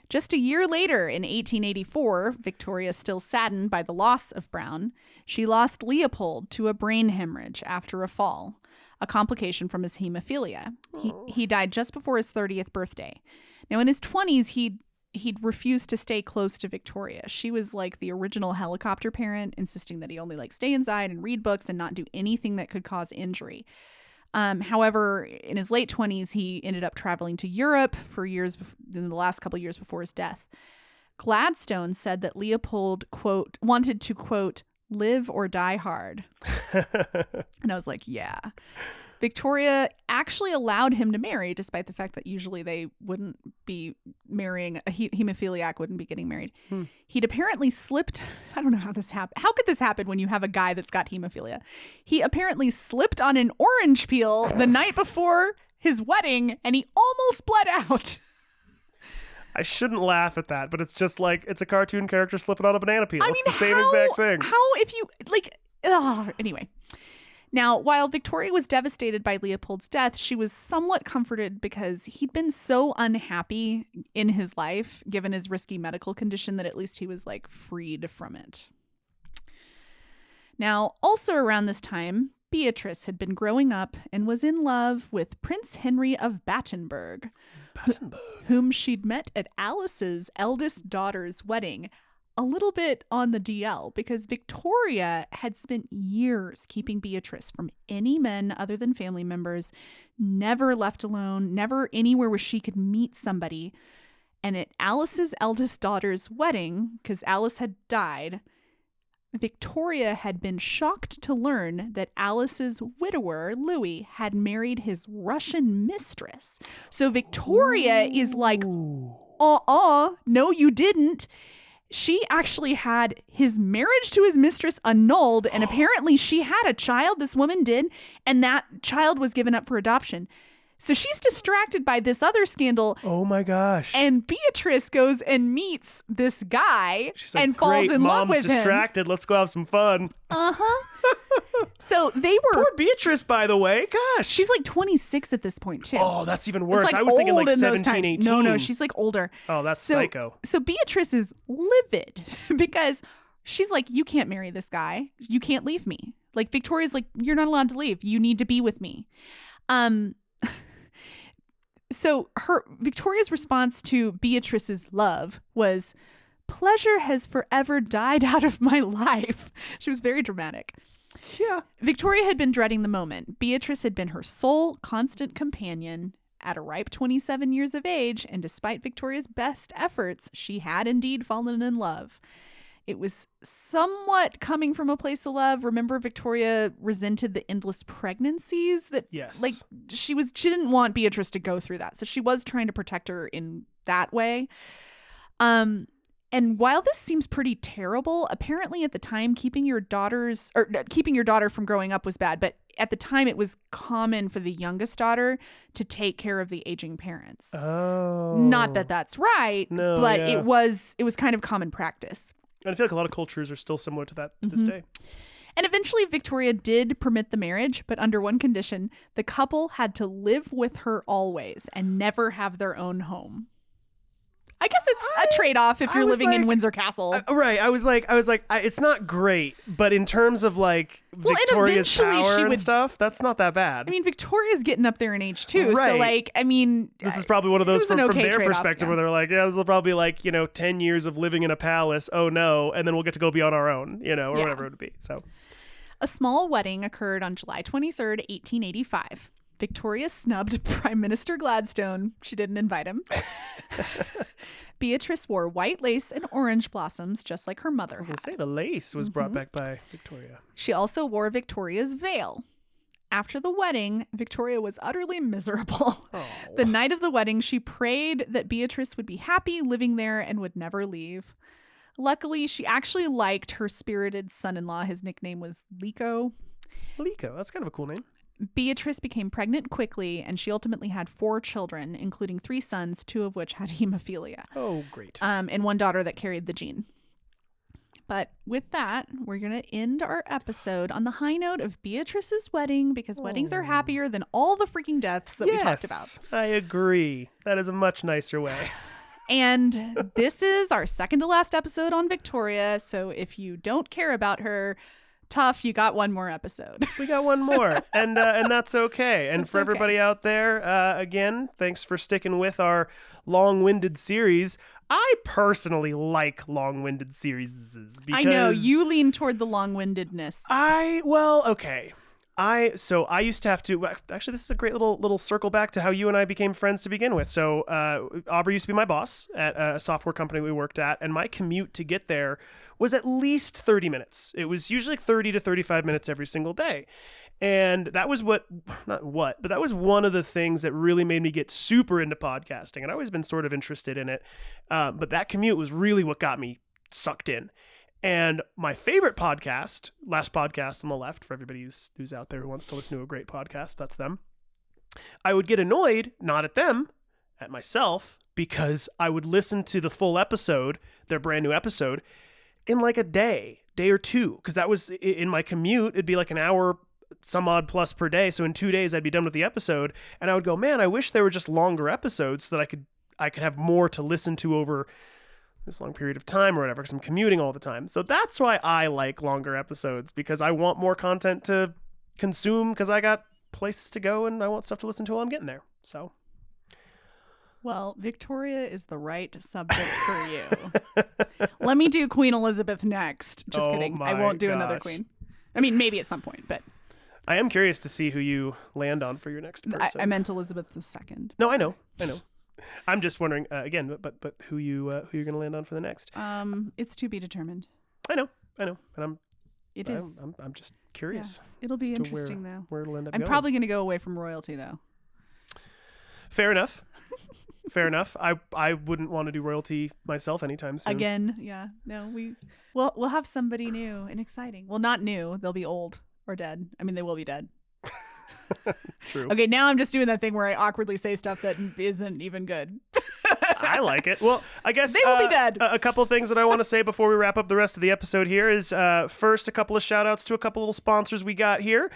H: Just a year later, in 1884, Victoria, still saddened by the loss of Brown, she lost Leopold to a brain hemorrhage after a fall, a complication from his hemophilia. He died just before his 30th birthday. Now, in his 20s, he'd refused to stay close to Victoria. She was like the original helicopter parent, insisting that he only like stay inside and read books and not do anything that could cause injury. However, in his late 20s, he ended up traveling to Europe for years in the last couple of years before his death. Gladstone said that Leopold, quote, wanted to, quote, live or die hard. And I was like, yeah. Victoria actually allowed him to marry, despite the fact that usually they wouldn't be marrying, a hemophiliac wouldn't be getting married. He'd apparently slipped, I don't know how this happened. How could this happen when you have a guy that's got hemophilia? He apparently slipped on an orange peel the night before his wedding, and he almost bled out.
A: I shouldn't laugh at that, but it's just like, it's a cartoon character slipping on a banana peel.
H: I mean,
A: it's the same exact thing.
H: How if you, like, anyway. Now, while Victoria was devastated by Leopold's death, she was somewhat comforted because he'd been so unhappy in his life, given his risky medical condition, that at least he was like freed from it. Now, also around this time, Beatrice had been growing up and was in love with Prince Henry of Battenberg, whom she'd met at Alice's eldest daughter's wedding. A little bit on the DL, because Victoria had spent years keeping Beatrice from any men other than family members, never left alone, never anywhere where she could meet somebody. And at Alice's eldest daughter's wedding, because Alice had died, Victoria had been shocked to learn that Alice's widower, Louis, had married his Russian mistress. So Victoria is like, no, you didn't. She actually had his marriage to his mistress annulled, and apparently she had a child, this woman did, and that child was given up for adoption. So she's distracted by this other scandal.
A: Oh my gosh.
H: And Beatrice goes and meets this guy
A: like,
H: and falls in love with
A: Mom's distracted. Let's go have some fun.
H: So they were...
A: Poor Beatrice, by the way. Gosh.
H: She's like 26 at this point, too.
A: Oh, that's even worse.
H: It's like
A: I was thinking like
H: old in those
A: 17,
H: times.
A: 18.
H: No, she's like older.
A: Oh, that's psycho.
H: So Beatrice is livid because she's like, you can't marry this guy. You can't leave me. Like, Victoria's like, you're not allowed to leave. You need to be with me. So Victoria's response to Beatrice's love was, pleasure has forever died out of my life. She was very dramatic.
A: Yeah.
H: Victoria had been dreading the moment. Beatrice had been her sole constant companion at a ripe 27 years of age, and despite Victoria's best efforts, she had indeed fallen in love. It was somewhat coming from a place of love. Remember, Victoria resented the endless pregnancies that,
A: Yes.
H: like, she didn't want Beatrice to go through that. So she was trying to protect her in that way. And while this seems pretty terrible, apparently at the time, keeping your daughter from growing up was bad. But at the time, it was common for the youngest daughter to take care of the aging parents.
A: Oh.
H: Not that that's right,
A: No,
H: but
A: yeah.
H: it was kind of common practice.
A: And I feel like a lot of cultures are still similar to that to this day.
H: And eventually, Victoria did permit the marriage, but under one condition: the couple had to live with her always and never have their own home. I guess it's a trade-off if
A: I
H: you're
A: was
H: living in
A: like-
H: Windsor Castle.
A: Right. I was like, it's not great, but in terms of like
H: Well, and
A: Victoria's
H: eventually
A: power
H: she
A: and
H: would-
A: stuff, that's not that bad.
H: I mean, Victoria's getting up there in age too,
A: Right.
H: so like, I mean,
A: this is probably one of
H: it
A: those
H: was an
A: from
H: okay
A: their
H: trade-off,
A: perspective
H: yeah.
A: where they're like, yeah, this will probably like, 10 years of living in a palace. Oh no. And then we'll get to go be on our own, or
H: Yeah.
A: whatever it would be. So
H: A small wedding occurred on July 23rd, 1885. Victoria snubbed Prime Minister Gladstone. She didn't invite him. Beatrice wore white lace and orange blossoms, just like her mother
A: I was
H: had.
A: going to say the lace was brought back by Victoria.
H: She also wore Victoria's veil. After the wedding, Victoria was utterly miserable.
A: Oh.
H: The night of the wedding, she prayed that Beatrice would be happy living there and would never leave. Luckily, she actually liked her spirited son-in-law. His nickname was Lico.
A: Lico, that's kind of a cool name.
H: Beatrice became pregnant quickly, and she ultimately had 4 children, including 3 sons, 2 of which had hemophilia,
A: Oh, great.
H: and 1 daughter that carried the gene. But with that, we're going to end our episode on the high note of Beatrice's wedding, because weddings are happier than all the freaking deaths that we talked about.
A: I agree. That is a much nicer way.
H: And this is our second to last episode on Victoria, so if you don't care about her, tough, you got 1 more episode.
A: We got one more, and that's okay. And
H: That's
A: for
H: okay.
A: everybody out there, again, thanks for sticking with our long-winded series. I personally like long-winded series because
H: I know, you lean toward the long-windedness.
A: okay. I used to have to actually. This is a great little circle back to how you and I became friends to begin with. So Aubrey used to be my boss at a software company we worked at, and my commute to get there was at least 30 minutes. It was usually 30 to 35 minutes every single day. And that was but that was one of the things that really made me get super into podcasting. And I've always been sort of interested in it. But that commute was really what got me sucked in. And my favorite podcast, Last Podcast on the Left, for everybody who's out there who wants to listen to a great podcast, that's them. I would get annoyed, not at them, at myself, because I would listen to the full episode, their brand new episode, in like a day or two. Because that was, in my commute, it'd be like an hour some odd plus per day. So in 2 days, I'd be done with the episode. And I would go, man, I wish there were just longer episodes so that I could have more to listen to over this long period of time or whatever, because I'm commuting all the time. So that's why I like longer episodes, because I want more content to consume, because I got places to go and I want stuff to listen to while I'm getting there. So
H: Well, Victoria is the right subject for you. Let me do Queen Elizabeth next. Just
A: Oh
H: kidding. I
A: my
H: won't do another
A: gosh.
H: queen. I mean, maybe at some point, but
A: I am curious to see who you land on for your next person.
H: I meant Elizabeth II.
A: No, I know. I'm just wondering again, but who you're going to land on for the next?
H: It's to be determined.
A: I know, and
H: It is.
A: I'm just curious.
H: It'll be
A: as to
H: interesting, though.
A: where it'll end up
H: I'm
A: going.
H: probably going to go away from royalty, though.
A: Fair enough. Fair enough. I wouldn't want to do royalty myself anytime soon.
H: Again, yeah. No, we'll have somebody new and exciting. Well, not new. They'll be old or dead. I mean, they will be dead.
A: True.
H: Okay, now I'm just doing that thing where I awkwardly say stuff that isn't even good.
A: I like it. Well, I guess
H: They will be dead.
A: A couple things that I want to say before we wrap up the rest of the episode here is first, a couple of shout outs to a couple little sponsors we got here.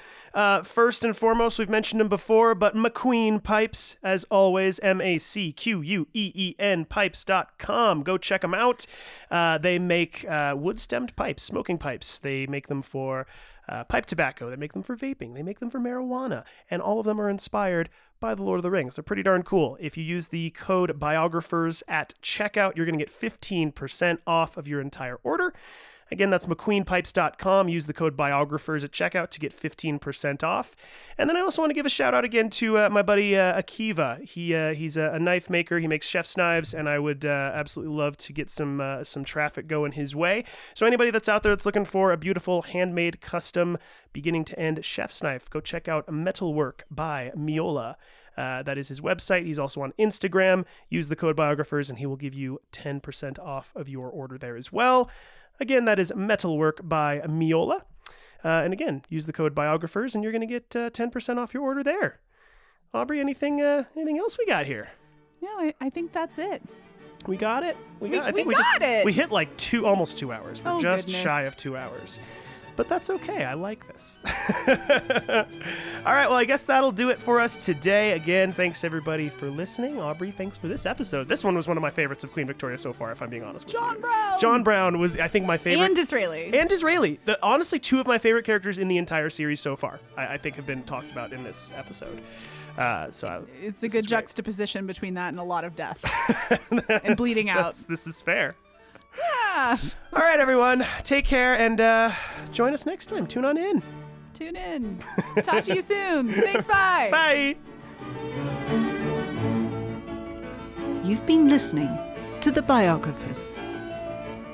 A: First and foremost, we've mentioned them before, but McQueen Pipes, as always, MACQUEEN pipes.com. Go check them out. They make wood stemmed pipes, smoking pipes. They make them for pipe tobacco. They make them for vaping. They make them for marijuana. And all of them are inspired by The Lord of the Rings. They're pretty darn cool. If you use the code biographers at checkout, you're going to get 15% off of your entire order. Again, that's mcqueenpipes.com. Use the code biographers at checkout to get 15% off. And then I also want to give a shout out again to my buddy Akiva. He's a knife maker. He makes chef's knives, and I would absolutely love to get some traffic going his way. So anybody that's out there that's looking for a beautiful handmade custom beginning to end chef's knife, go check out Metalwork by Miola. That is his website. He's also on Instagram. Use the code biographers and he will give you 10% off of your order there as well. Again, that is Metalwork by Miola. And again, use the code biographers and you're going to get 10% off your order there. Aubrey, anything else we got here?
H: No, I think that's it.
A: We got it.
H: We got it.
A: We hit like almost 2 hours. We're just
H: goodness.
A: shy of 2 hours. But that's okay. I like this. All right. Well, I guess that'll do it for us today. Again, thanks everybody for listening. Aubrey, thanks for this episode. This one was one of my favorites of Queen Victoria so far, if I'm being honest with you. John Brown was, I think, my favorite.
H: And Disraeli.
A: Honestly, two of my favorite characters in the entire series so far, I think have been talked about in this episode.
H: It's a good juxtaposition between that and a lot of death and bleeding out.
A: This is fair.
H: Yeah.
A: All right, everyone. Take care and join us next time. Tune on in.
H: Tune in. Talk to you soon. Thanks. Bye.
A: Bye.
G: You've been listening to The Biographers.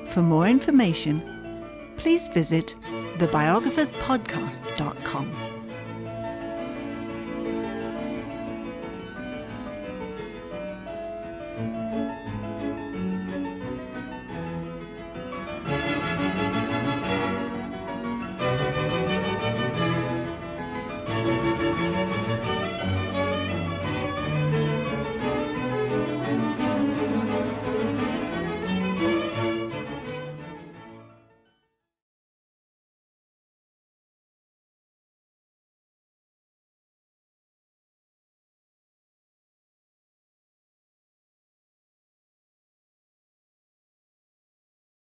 G: For more information, please visit thebiographerspodcast.com.